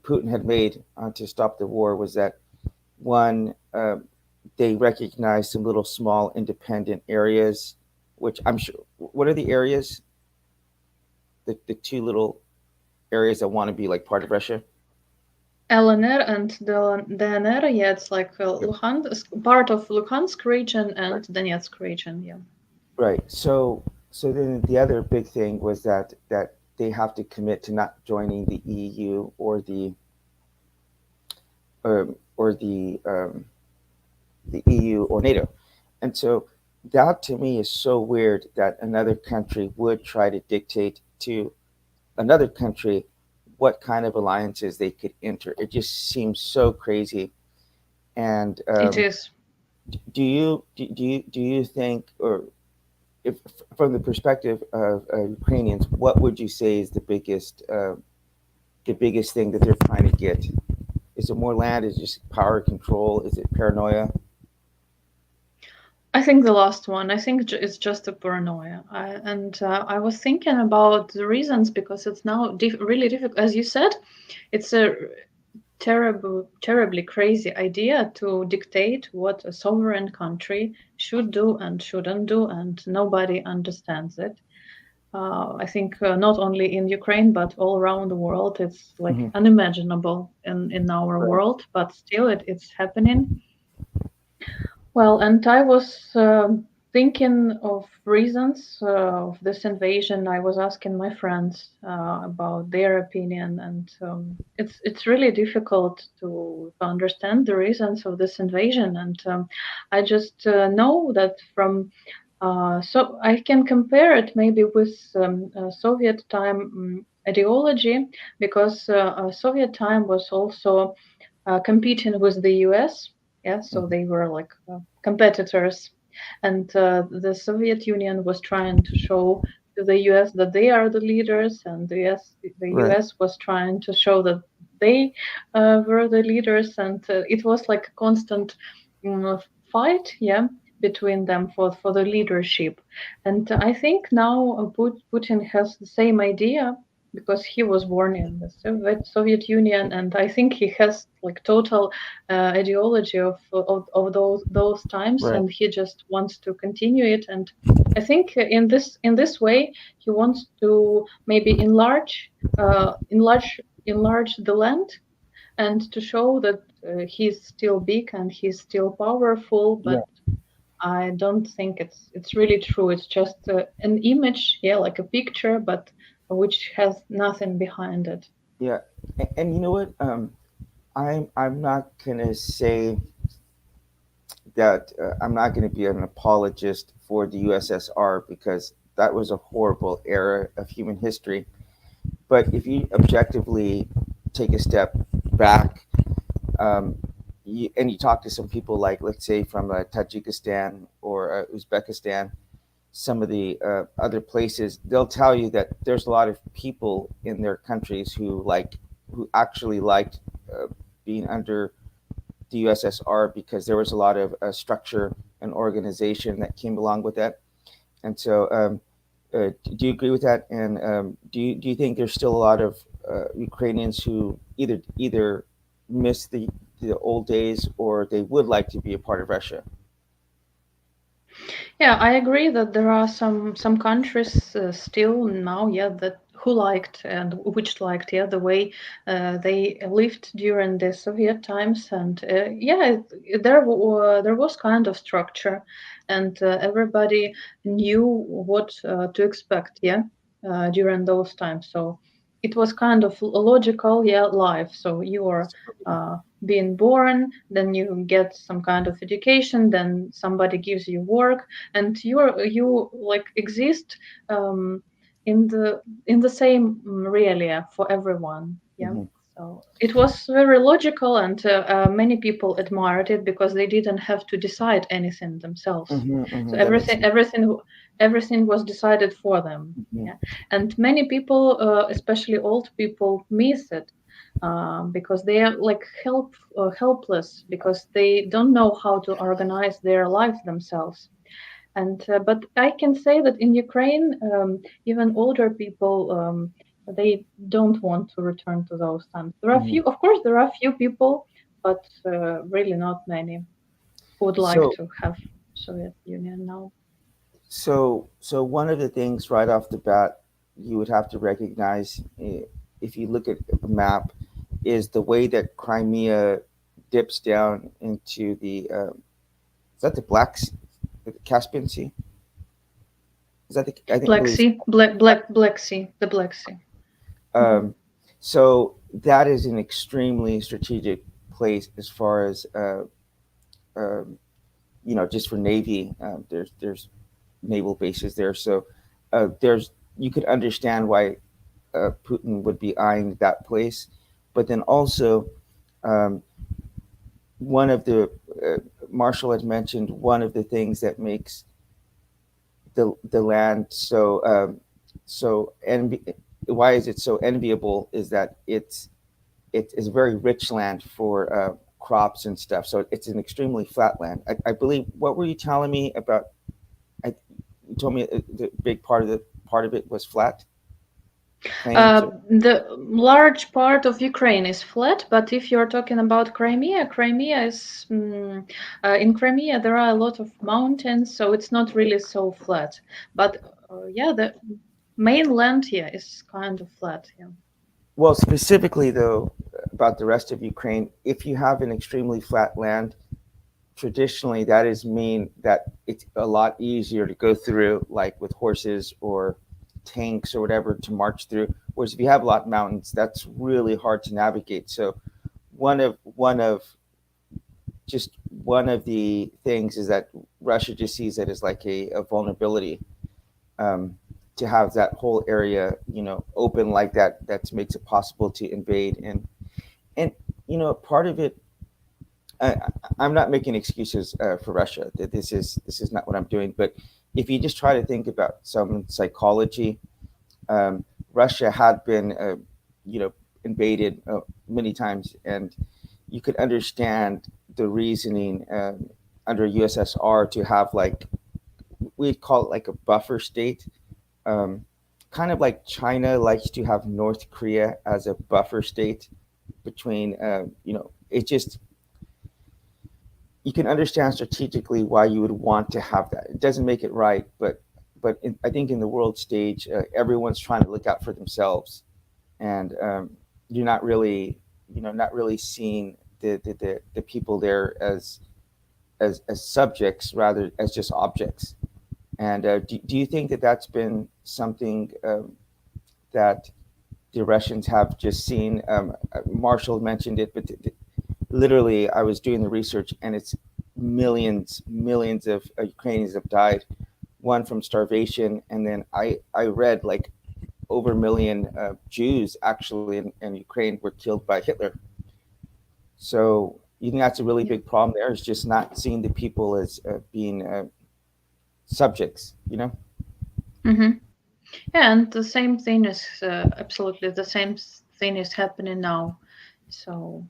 Putin had made to stop the war. Was that one? They recognized some little small independent areas, which I'm sure. What are the areas? The two little areas that want to be like part of Russia. LNR and the DNR, yeah, it's like Luhansk, part of Luhansk region and Donetsk region, yeah. Right. So then the other big thing was that they have to commit to not joining the EU or the EU or NATO, and so that to me is so weird that another country would try to dictate to another country what kind of alliances they could enter. It just seems so crazy. And It is. do you think, or if from the perspective of Ukrainians, what would you say is the biggest thing that they're trying to get? Is it more land? Is it just power control? Is it paranoia? I think the last one. I think it's just a paranoia. I was thinking about the reasons because it's now really difficult. As you said, it's a terribly crazy idea to dictate what a sovereign country should do and shouldn't do, and nobody understands it. I think not only in Ukraine but all around the world, it's like Hmm. unimaginable in our Right. world, but still it's happening. Well, and I was thinking of reasons of this invasion. I was asking my friends about their opinion, and it's really difficult to understand the reasons of this invasion. And I just know that from so I can compare it maybe with Soviet time ideology, because Soviet time was also competing with the US. Yeah, so Hmm. they were like competitors, and the Soviet Union was trying to show to the US that they are the leaders, and the Right. US was trying to show that they were the leaders, and it was like a constant fight, yeah, between them for the leadership. And I think now Putin has the same idea because he was born in the Soviet Union, and I think he has like total ideology of those times, Right. and he just wants to continue it. And I think in this way he wants to maybe enlarge the land, and to show that he's still big and he's still powerful. Yeah. But I don't think it's really true. It's just an image, yeah, like a picture, but which has nothing behind it. Yeah. And you know what? I'm not gonna say that I'm not gonna be an apologist for the USSR because that was a horrible era of human history. But if you objectively take a step back, um, and you talk to some people like, let's say, from Tajikistan or Uzbekistan, some of the other places, they'll tell you that there's a lot of people in their countries who actually liked being under the USSR because there was a lot of structure and organization that came along with that. And so, do you agree with that? And do you think there's still a lot of Ukrainians who either miss the old days or they would like to be a part of Russia? Yeah, I agree that there are some countries still now, yeah, that who liked and which liked, yeah, the way they lived during the Soviet times, and yeah, there was kind of structure, and everybody knew what to expect, yeah, during those times. So it was kind of a logical, yeah, life. So you are being born, then you get some kind of education, then somebody gives you work, and you like exist in the same realia for everyone. Yeah. Hmm. So it was very logical, and many people admired it because they didn't have to decide anything themselves. Hmm. So Hmm. That makes sense. everything was decided for them. Hmm. Yeah, and many people, especially old people, miss it because they are like helpless because they don't know how to organize their life themselves. And but I can say that in Ukraine, even older people, they don't want to return to those times. There are Hmm. few, of course, there are few people, but really not many who would like So, to have Soviet Union now. so one of the things right off the bat you would have to recognize, if you look at a map, is the way that Crimea dips down into the is that the the Caspian Sea? Is that the I think Black believe Sea, Black Sea, the Black Sea. Mhm. um, so that is an extremely strategic place as far as um, just for Navy. There's naval bases there, so there's you could understand why Putin would be eyeing that place, but then also um, one of the uh, Marshall had mentioned one of the things that makes the land why is it so enviable is that it is very rich land for crops and stuff. So it's an extremely flat land. I believe. What were you telling me about? I, you told me the big part of it was flat plains. The large part of Ukraine is flat, but if you're talking about Crimea, Crimea is in Crimea there are a lot of mountains, so it's not really so flat. But yeah, the mainland here is kind of flat. Yeah. Well, specifically though about the rest of Ukraine, if you have an extremely flat land, traditionally that is mean that it's a lot easier to go through, like with horses or tanks or whatever to march through. Whereas if you have a lot of mountains, that's really hard to navigate. So one of the things is that Russia just sees it as like a vulnerability, um, to have that whole area, open like that. That makes it possible to invade, and part of it. I, I'm not making excuses for Russia. That this is not what I'm doing. But if you just try to think about some psychology, um, Russia had been, you know, invaded many times, and you could understand the reasoning under USSR to have like we'd call it like a buffer state, um, kind of like China likes to have North Korea as a buffer state between, it just you can understand strategically why you would want to have that. It doesn't make it right, but I think in the world stage, everyone's trying to look out for themselves, and you're not really, not really seeing the people there as subjects rather as just objects. And do you think that that's been something that the Russians have just seen? Marshall mentioned it, but literally, I was doing the research, and it's millions of Ukrainians have died. One from starvation, and then I read like over a million Jews actually in Ukraine were killed by Hitler. So you think that's a really Yeah. big problem there? Is just not seeing the people as being subjects, Hmm. Yeah, and the same thing is absolutely the same thing is happening now. So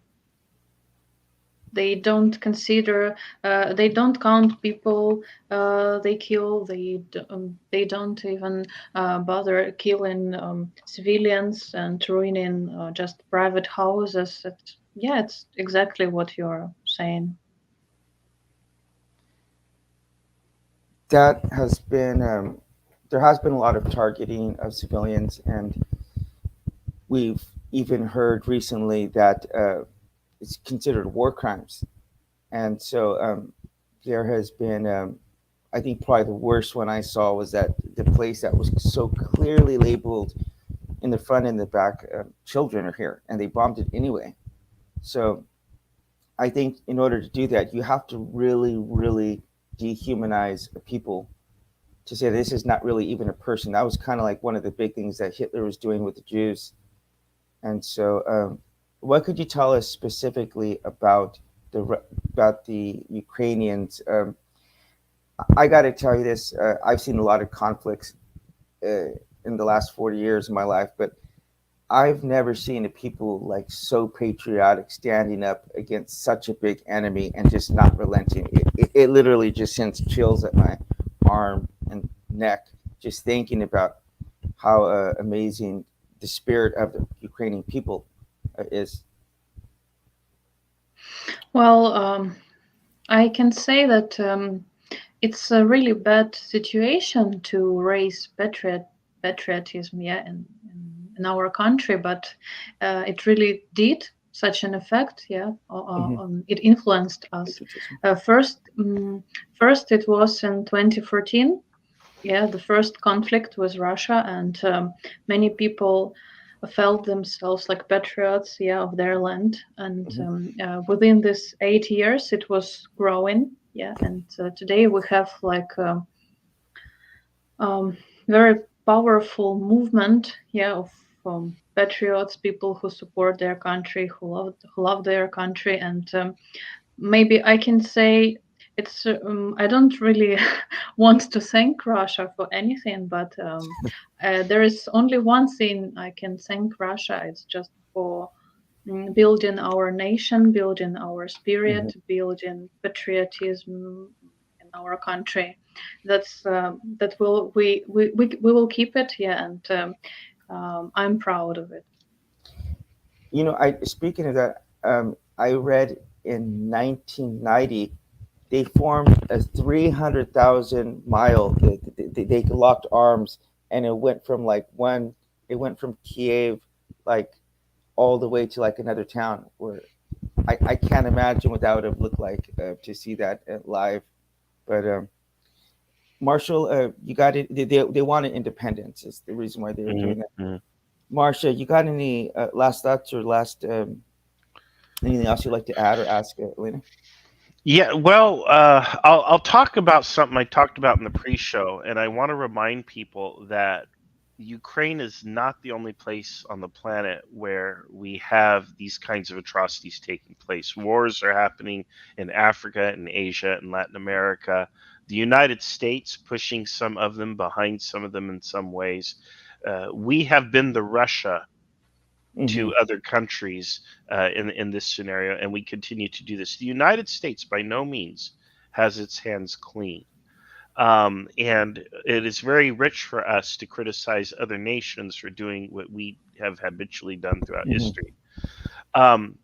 They don't consider, they don't count people they kill. They don't even bother killing civilians and ruining just private houses. Yeah, it's exactly what you're saying. That has been there has been a lot of targeting of civilians, and we've even heard recently that it's considered war crimes. And so there has been, I think probably the worst one I saw was that the place that was so clearly labeled in the front and the back, children are here, and they bombed it anyway. So I think in order to do that, you have to really, really dehumanize people to say this is not really even a person. That was kind of like one of the big things that Hitler was doing with the Jews. And so, what could you tell us specifically about the Ukrainians? I got to tell you this: I've seen a lot of conflicts in the last 40 years of my life, but I've never seen a people like so patriotic, standing up against such a big enemy and just not relenting. It literally just sends chills at my arm and neck just thinking about how amazing the spirit of the Ukrainian people is. Well, I can say that it's a really bad situation to raise patriotism, yeah, in our country, but it really did such an effect, yeah. Mm-hmm. It influenced us. First, it was in 2014. Yeah, the first conflict with Russia, and many people felt themselves like patriots, yeah, of their land. And Mm-hmm. within this 8 years, it was growing, yeah. And today we have like very powerful movement, yeah, of patriots, people who support their country, who love their country, and maybe I can say it's. I don't really want to thank Russia for anything, but there is only one thing I can thank Russia. It's just for building our nation, building our Mm-hmm. spirit, building patriotism in our country. That will we will keep it, yeah, and I'm proud of it. You know, I speaking of that, I read in 1990 they formed a 300,000 mile. They locked arms, and it went from like one. It went from Kiev, like all the way to like another town. Where I can't imagine what that would have looked like to see that live. But Marshall, you got it. They wanted independence. Is the reason why they were doing that. Mm-hmm. Marsha, you got any last thoughts or last anything else you'd like to add or ask Elena? Yeah, well, I'll talk about something I talked about in the pre-show, and I want to remind people that Ukraine is not the only place on the planet where we have these kinds of atrocities taking place. Wars are happening in Africa and Asia and Latin America. The United States pushing some of them, behind some of them in some ways. We have been the Russia Mm-hmm. to other countries in this scenario, and we continue to do this. The United States, by no means, has its hands clean, and it is very rich for us to criticize other nations for doing what we have habitually done throughout Mm-hmm. history. Um,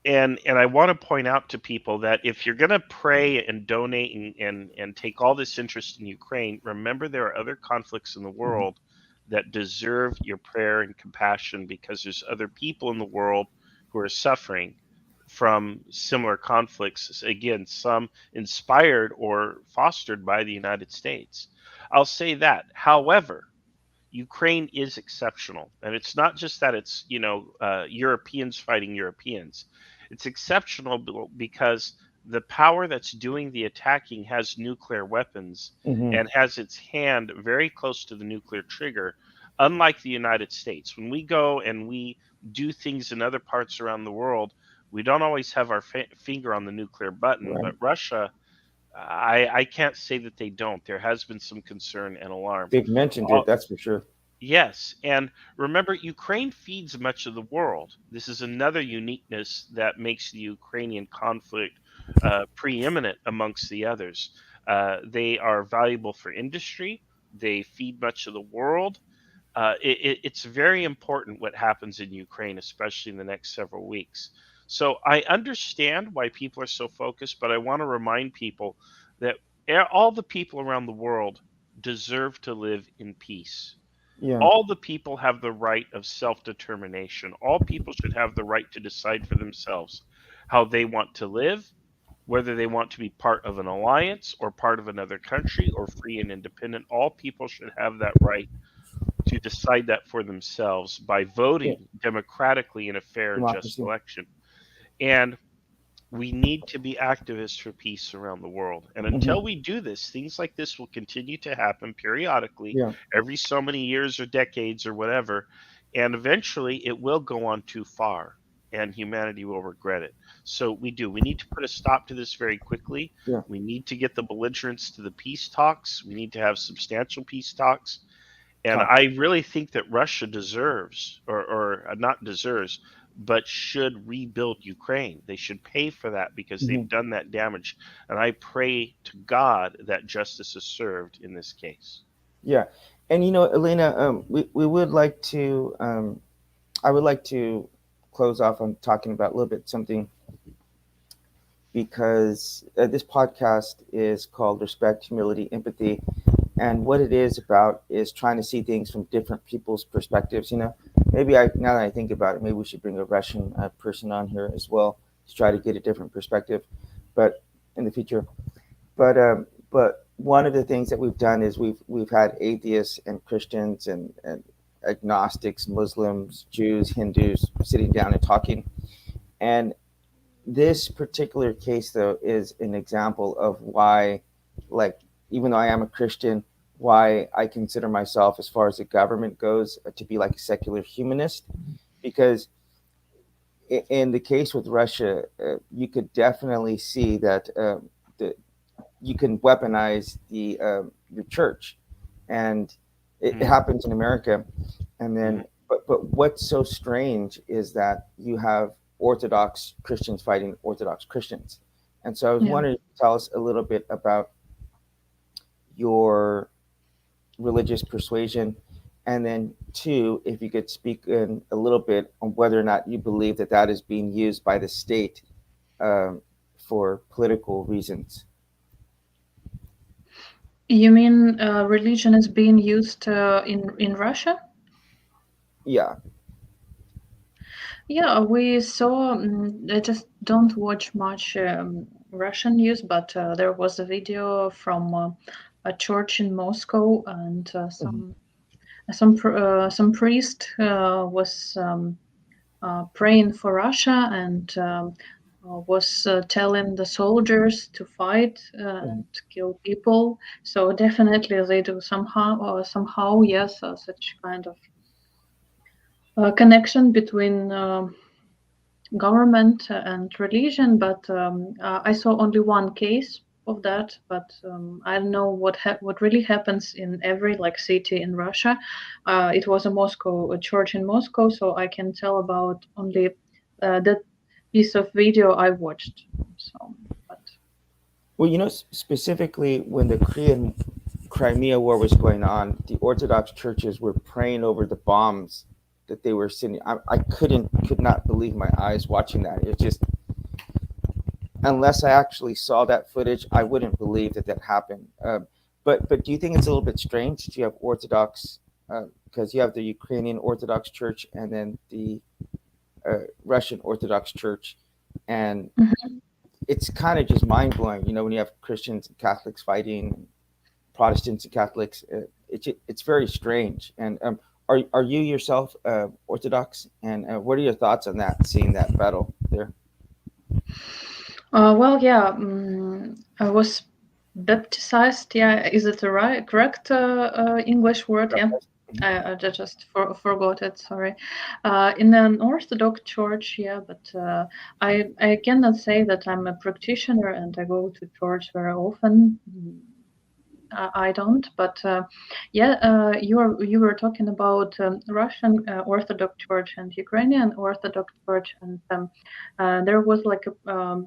and I want to point out to people that if you're going to pray and donate and take all this interest in Ukraine, remember there are other conflicts in the Mm-hmm. world that deserve your prayer and compassion, because there's other people in the world who are suffering from similar conflicts. Again, some inspired or fostered by the United States. I'll say that. However, Ukraine is exceptional, and it's not just that it's Europeans fighting Europeans. It's exceptional because the power that's doing the attacking has nuclear weapons Mm-hmm. and has its hand very close to the nuclear trigger. Unlike the United States, when we go and we do things in other parts around the world, we don't always have our finger on the nuclear button. Right. But Russia, I can't say that they don't. There has been some concern and alarm. They've mentioned it. That's for sure. Yes, and remember, Ukraine feeds much of the world. This is another uniqueness that makes the Ukrainian conflict preeminent amongst the others. They are valuable for industry. They feed much of the world. It's very important what happens in Ukraine, especially in the next several weeks. So I understand why people are so focused, but I want to remind people that all the people around the world deserve to live in peace. Yeah. All the people have the right of self determination. All people should have the right to decide for themselves how they want to live, whether they want to be part of an alliance or part of another country or free and independent. All people should have that right to decide that for themselves by Yeah. voting democratically in a fair and just Democracy. election. And we need to be activists for peace around the world. And Hmm. until we do this, things like this will continue to happen periodically, Yeah. every so many years or decades or whatever. And eventually it will go on too far and humanity will regret it. So we need to put a stop to this very quickly. Yeah. We need to get the belligerents to the peace talks. We need to have substantial peace talks. And Talk. I really think that Russia deserves, or not deserves, but should rebuild Ukraine. They should pay for that because Hmm. they've done that damage. And I pray to God that justice is served in this case. Yeah. And Elena, we would like to I would like to close off on talking about a little bit something, because this podcast is called Respect, Humility, Empathy. And what it is about is trying to see things from different people's perspectives. Maybe now that I think about it, maybe we should bring a Russian person on here as well to try to get a different perspective, but in the future. But one of the things that we've done is we've had atheists and Christians and agnostics, Muslims, Jews, Hindus sitting down and talking. And this particular case, though, is an example of why, like, even though I am a Christian, why I consider myself, as far as the government goes, to be like a secular humanist. Because in the case with Russia, you could definitely see that the, you can weaponize the church, and it Mm, happens in America. And mhm. then, but what's so strange is that you have Orthodox Christians fighting Orthodox Christians. And so I was Yeah. wondering, tell us a little bit about your religious persuasion, and then two, if you could speak in a little bit on whether or not you believe that that is being used by the state um, for political reasons. You mean religion is being used in Russia? Yeah. Yeah, we saw. I just don't watch much Russian news, but there was a video from a church in Moscow, and Mhm. some priest was praying for Russia and was telling the soldiers to fight Mhm. and kill people. So definitely they do somehow, yes, such kind of connection between government and religion. But I saw only one case of that. But I don't know what really happens in every like city in Russia. It was a church in Moscow, so I can tell about only that piece of video I watched. So, but Well, specifically when the Crimea War was going on, the Orthodox churches were praying over the bombs that they were sending. I could not believe my eyes watching that. It's just, unless I actually saw that footage, I wouldn't believe that that happened. But do you think it's a little bit strange? Do you have Orthodox, because you have the Ukrainian Orthodox Church and then the Russian Orthodox Church, and Mhm. it's kind of just mind blowing. When you have Christians and Catholics fighting, Protestants and Catholics, it's very strange. And are you yourself Orthodox? And what are your thoughts on that? Seeing that battle there? Well, yeah, I was baptized. Yeah, is it the correct English word? Yeah. I just forgot it. Sorry. In an Orthodox church, yeah, but I cannot say that I'm a practitioner and I go to church very often. I don't, but you were talking about Russian Orthodox Church and Ukrainian Orthodox Church, and there was like a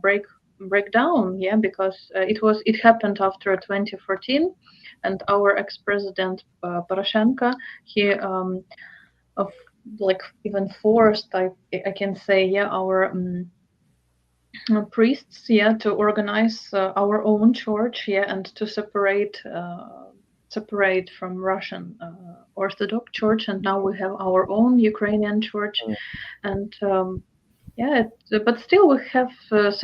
breakdown, yeah, because it happened after 2014, and our ex-president Poroshenko, he of like even forced, I can say, yeah, our priests, yeah, to organize our own church, yeah, and to separate from Russian Orthodox Church, and now we have our own Ukrainian church, Mm. and yeah, but still we have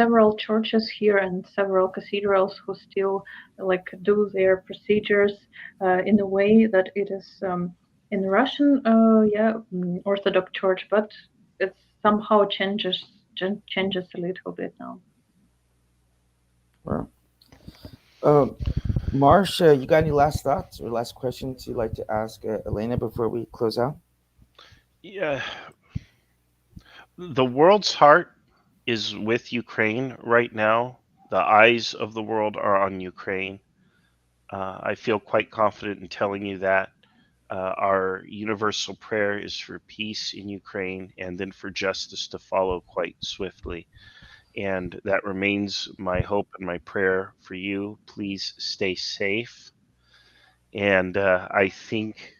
several churches here and several cathedrals who still like do their procedures in a way that it is in Russian, Orthodox Church, but it somehow changes a little bit now. Well, Marsh, you got any last thoughts or last questions you'd like to ask Elena before we close out? Yeah, the world's heart is with Ukraine right now. The eyes of the world are on Ukraine. I feel quite confident in telling you that. Our universal prayer is for peace in Ukraine and then for justice to follow quite swiftly. And that remains my hope and my prayer for you. Please stay safe. And I think,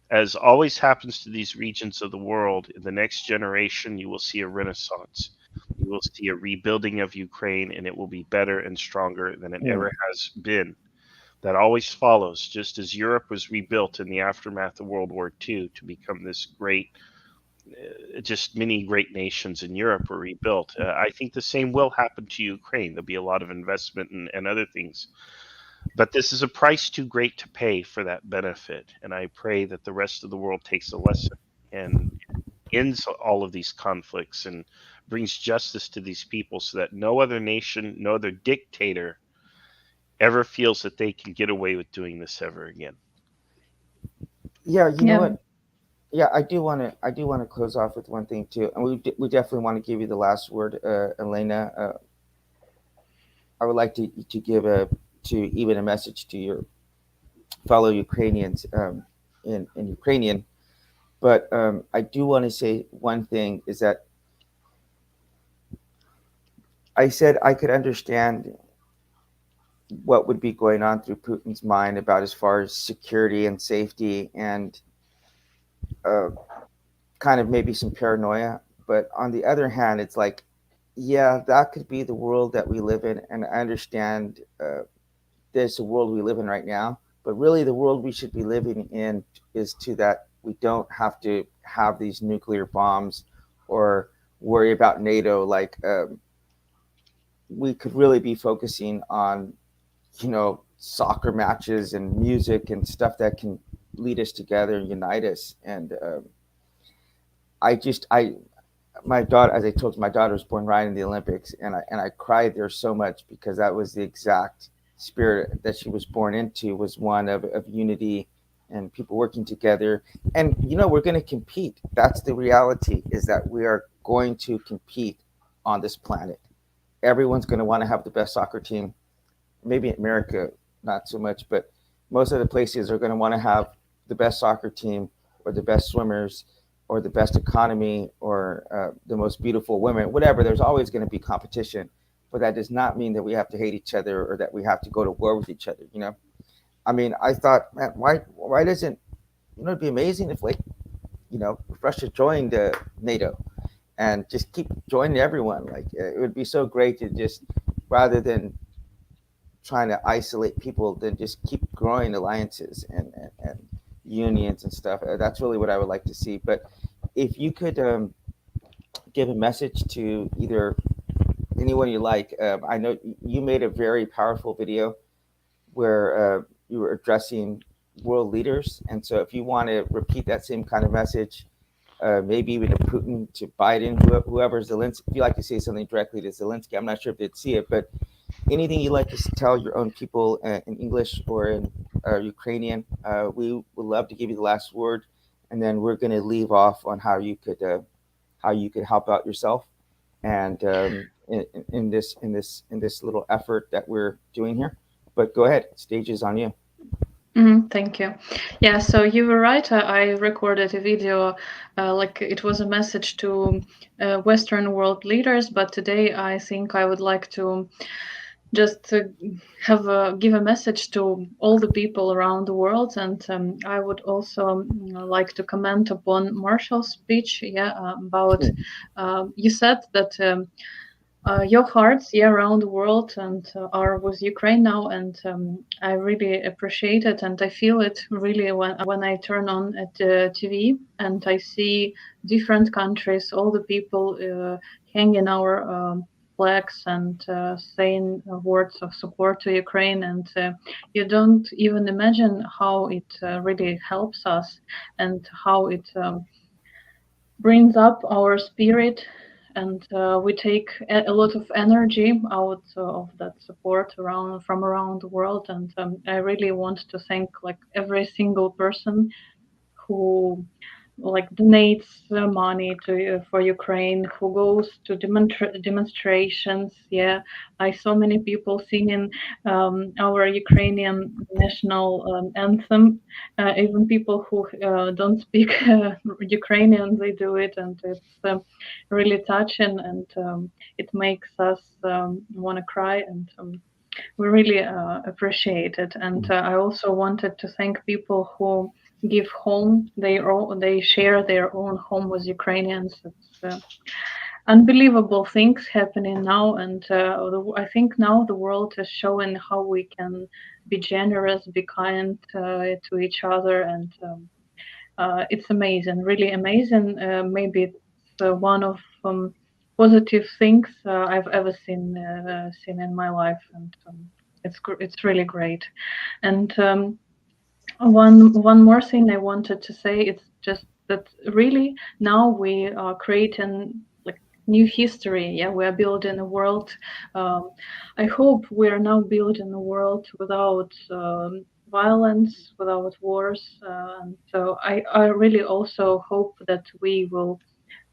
as always happens to these regions of the world, in the next generation, you will see a renaissance. You will see a rebuilding of Ukraine, and it will be better and stronger than it Mm. ever has been. That always follows, just as Europe was rebuilt in the aftermath of World War II to become this great, just many great nations in Europe were rebuilt. I think the same will happen to Ukraine. There'll be a lot of investment and other things. But this is a price too great to pay for that benefit. And I pray that the rest of the world takes a lesson and ends all of these conflicts and brings justice to these people so that no other nation, no other dictator ever feels that they can get away with doing this ever again. Yeah, you know Yeah. what? Yeah, I do want to close off with one thing too, and we definitely want to give you the last word, Elena. I would like to give to even a message to your fellow Ukrainians in Ukrainian. But I do want to say one thing is that I said I could understand what would be going on through Putin's mind about as far as security and safety and uh, kind of maybe some paranoia. But on the other hand, it's like, yeah, that could be the world that we live in. And I understand there's a world we live in right now. But really, the world we should be living in is to that we don't have to have these nuclear bombs or worry about NATO. Like, we could really be focusing on, soccer matches and music and stuff that can lead us together and unite us. And I my daughter, as I told you, my daughter was born right in the Olympics, and I cried there so much because that was the exact spirit that she was born into, was one of unity and people working together. And we're going to compete. That's the reality, is that we are going to compete on this planet. Everyone's going to want to have the best soccer team. Maybe in America, not so much, but most of the places are going to want to have the best soccer team or the best swimmers or the best economy or the most beautiful women, whatever. There's always going to be competition, but that does not mean that we have to hate each other or that we have to go to war with each other. I mean, I thought, man, why doesn't it'd be amazing if, like, Russia joined NATO and just keep joining everyone. Like, it would be so great to just, rather than trying to isolate people, then just keep growing alliances and unions and stuff. That's really what I would like to see. But if you could give a message to either anyone you like, I know you made a very powerful video where you were addressing world leaders, and so if you want to repeat that same kind of message, maybe even to Putin, to Biden, whoever Zelensky, if you like to say something directly to Zelensky, I'm not sure if they'd see it, but anything you'd like to tell your own people in English or in Ukrainian, we would love to give you the last word, and then we're going to leave off on how you could help out yourself and in this little effort that we're doing here. But go ahead, stage is on you. Thank you. Yeah, so you were right. I recorded a video, like it was a message to Western world leaders, but today I think I would like to just give a message to all the people around the world, and I would also like to comment upon Marshall's speech. Yeah, about you said that. Your hearts, yeah, around the world and are with Ukraine now, and I really appreciate it, and I feel it really when I turn on at the TV and I see different countries, all the people hanging our flags and saying words of support to Ukraine, and you don't even imagine how it really helps us and how it brings up our spirit, and we take a lot of energy out of that support around from around the world, and I really want to thank like every single person who like donates money to for Ukraine, who goes to demonstrations. Yeah, I saw many people singing our Ukrainian national anthem. Even people who don't speak Ukrainian, they do it, and it's really touching, and it makes us want to cry, and we really appreciate it. And I also wanted to thank people who give home they share their own home with Ukrainians. It's unbelievable things happening now, and I think now the world is showing how we can be generous, be kind to each other, and it's amazing, really amazing. Maybe it's one of positive things I've ever seen in my life, and it's really great. And one more thing I wanted to say, it's just that really now we are creating like new history. Yeah, we are building a world. Um, I hope we are now building a world without violence, without wars. And so I really also hope that we will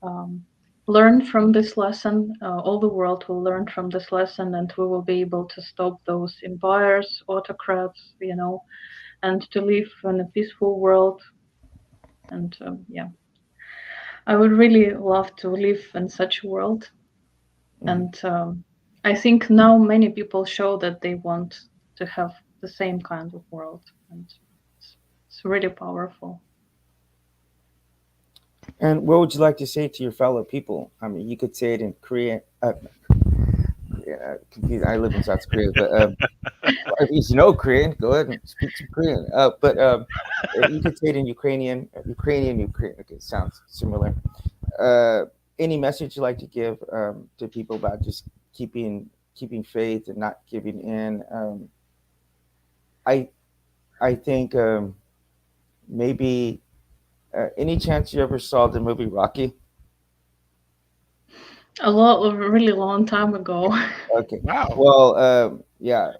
um, learn from this lesson. All the world will learn from this lesson, and we will be able to stop those empires, autocrats, and to live in a peaceful world. And yeah, I would really love to live in such a world. And I think now many people show that they want to have the same kind of world, and it's really powerful. And what would you like to say to your fellow people? I mean, you could say it in Korean. Confused. I live in South Korea, but if you know Korean, go ahead and speak some Korean. But you could say it in Ukrainian. Ukrainian. Okay, sounds similar. Uh, any message you'd like to give to people about just keeping faith and not giving in? I I think maybe any chance you ever saw the movie Rocky? A really long time ago. Okay, Wow. well, yeah,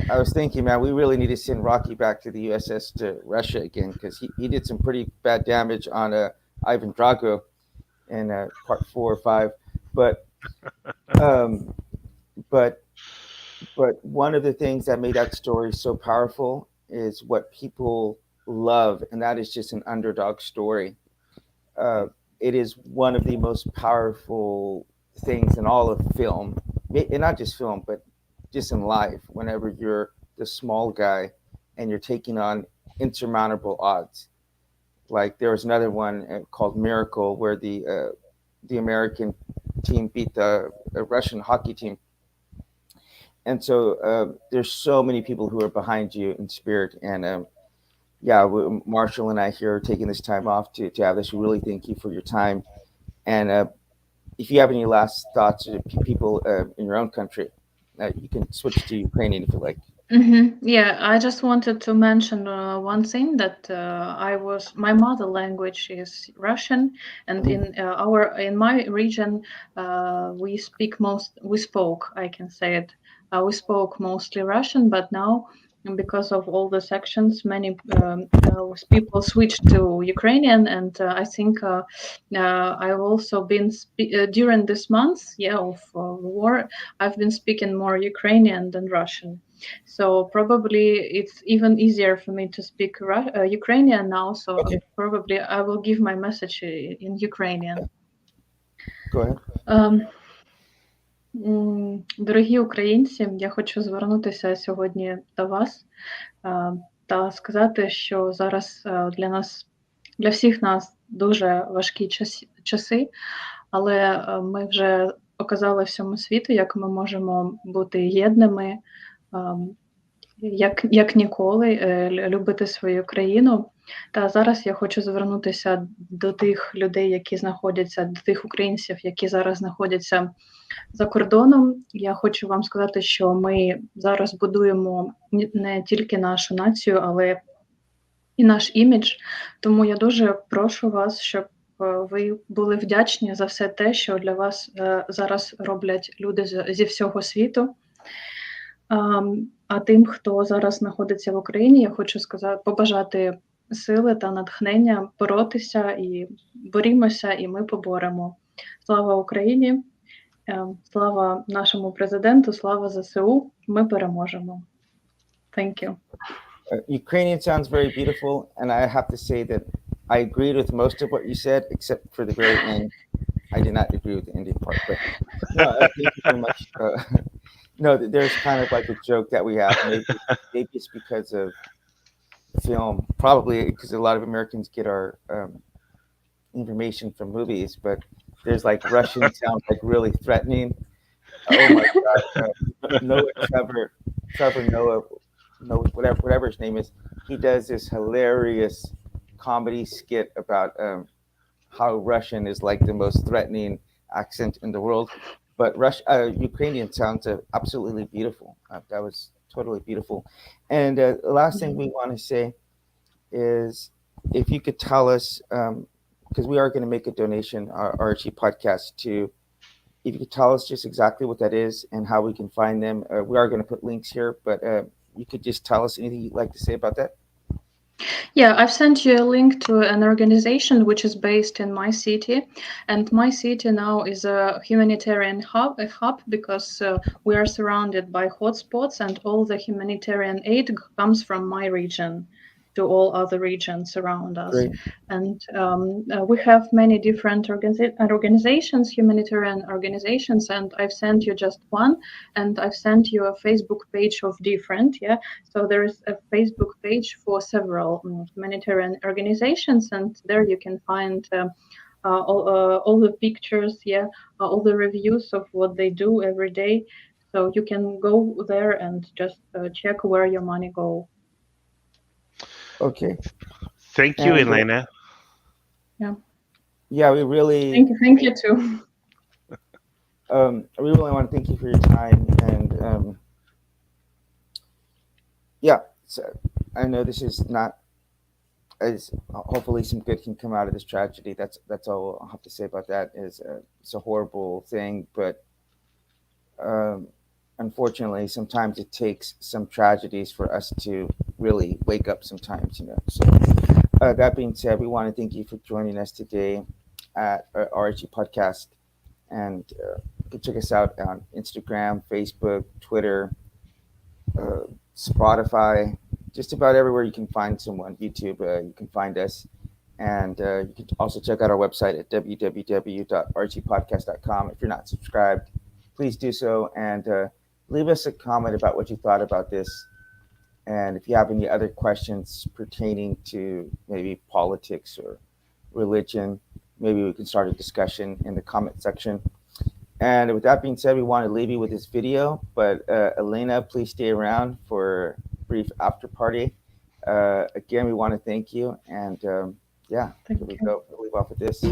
I was thinking, man, we really need to send Rocky back to the USS to Russia again because he did some pretty bad damage on Ivan Drago in part 4 or 5. But um, but but one of the things that made that story so powerful is what people love, and that is just an underdog story. Uh, it is one of the most powerful things in all of film, and not just film, but just in life. Whenever you're the small guy and you're taking on insurmountable odds, like there was another one called Miracle, where the American team beat the Russian hockey team, and so there's so many people who are behind you in spirit, and yeah, Marshall and I here are taking this time off to have this. We really thank you for your time. And if you have any last thoughts to people in your own country, you can switch to Ukrainian if you like. Yeah, I just wanted to mention one thing that my mother language is Russian, and Mhm. in my region we spoke, I can say it, we spoke mostly Russian, but now because of all the sections, many people switched to Ukrainian, and I think I've also been during this month, of war, I've been speaking more Ukrainian than Russian. So probably it's even easier for me to speak Ukrainian now. So Okay. probably I will give my message in Ukrainian. Go ahead. Дорогі українці, я хочу звернутися сьогодні до вас та сказати, що зараз для нас, для всіх нас дуже важкі часи, але ми вже показали всьому світу, як ми можемо бути єдними, як ніколи, любити свою країну. Та зараз я хочу звернутися до тих людей, які знаходяться, до тих українців, які зараз знаходяться за кордоном. Я хочу вам сказати, що ми зараз будуємо не тільки нашу націю, але і наш імідж. Тому я дуже прошу вас, щоб ви були вдячні за все те, що для вас зараз роблять люди зі всього світу. А тим, хто зараз знаходиться в Україні, я хочу побажати сили та натхнення боротися, і борімося, і ми поборемо. Слава Україні! Слава нашому президенту, слава ЗСУ, ми переможемо. Thank you. Ukrainian sounds very beautiful, and I have to say that I agreed with most of what you said, except for the very end. I did not agree with the ending part, but no, thank you very much. No, there's kind of like a joke that we have. Maybe it's because of film, probably because a lot of Americans get our information from movies, but there's like Russian sounds like really threatening. Oh my God. Noah, whatever his name is, he does this hilarious comedy skit about how Russian is like the most threatening accent in the world. But Ukrainian sounds absolutely beautiful. That was totally beautiful. And the last thing we want to say is if you could tell us, because we are going to make a donation, our RG podcast, to, if you could tell us just exactly what that is and how we can find them. We are going to put links here, but you could just tell us anything you'd like to say about that. Yeah, I've sent you a link to an organization which is based in my city, and my city now is a humanitarian hub because we are surrounded by hotspots, and all the humanitarian aid comes from my region to all other regions around us. Great. And we have many different organizations, humanitarian organizations, and I've sent you just one, and I've sent you a Facebook page of different, So there is a Facebook page for several humanitarian organizations, and there you can find all the pictures, all the reviews of what they do every day. So you can go there and just check where your money go. Okay. Thank you, Elena. Yeah, we really thank you too. We really want to thank you for your time, and so I know this is not as, hopefully some good can come out of this tragedy. That's all I'll have to say about that. It's a horrible thing, but unfortunately sometimes it takes some tragedies for us to really wake up sometimes, So that being said, we want to thank you for joining us today at RG Podcast, and you can check us out on Instagram, Facebook, Twitter, Spotify, just about everywhere you can find someone. YouTube, you can find us, and you can also check out our website at www.rgpodcast.com. If you're not subscribed, please do so, and leave us a comment about what you thought about this. And if you have any other questions pertaining to maybe politics or religion, maybe we can start a discussion in the comment section. And with that being said, we want to leave you with this video, but Elena, please stay around for a brief after party. Again, we want to thank you, and Thank here we go. We'll leave off with this.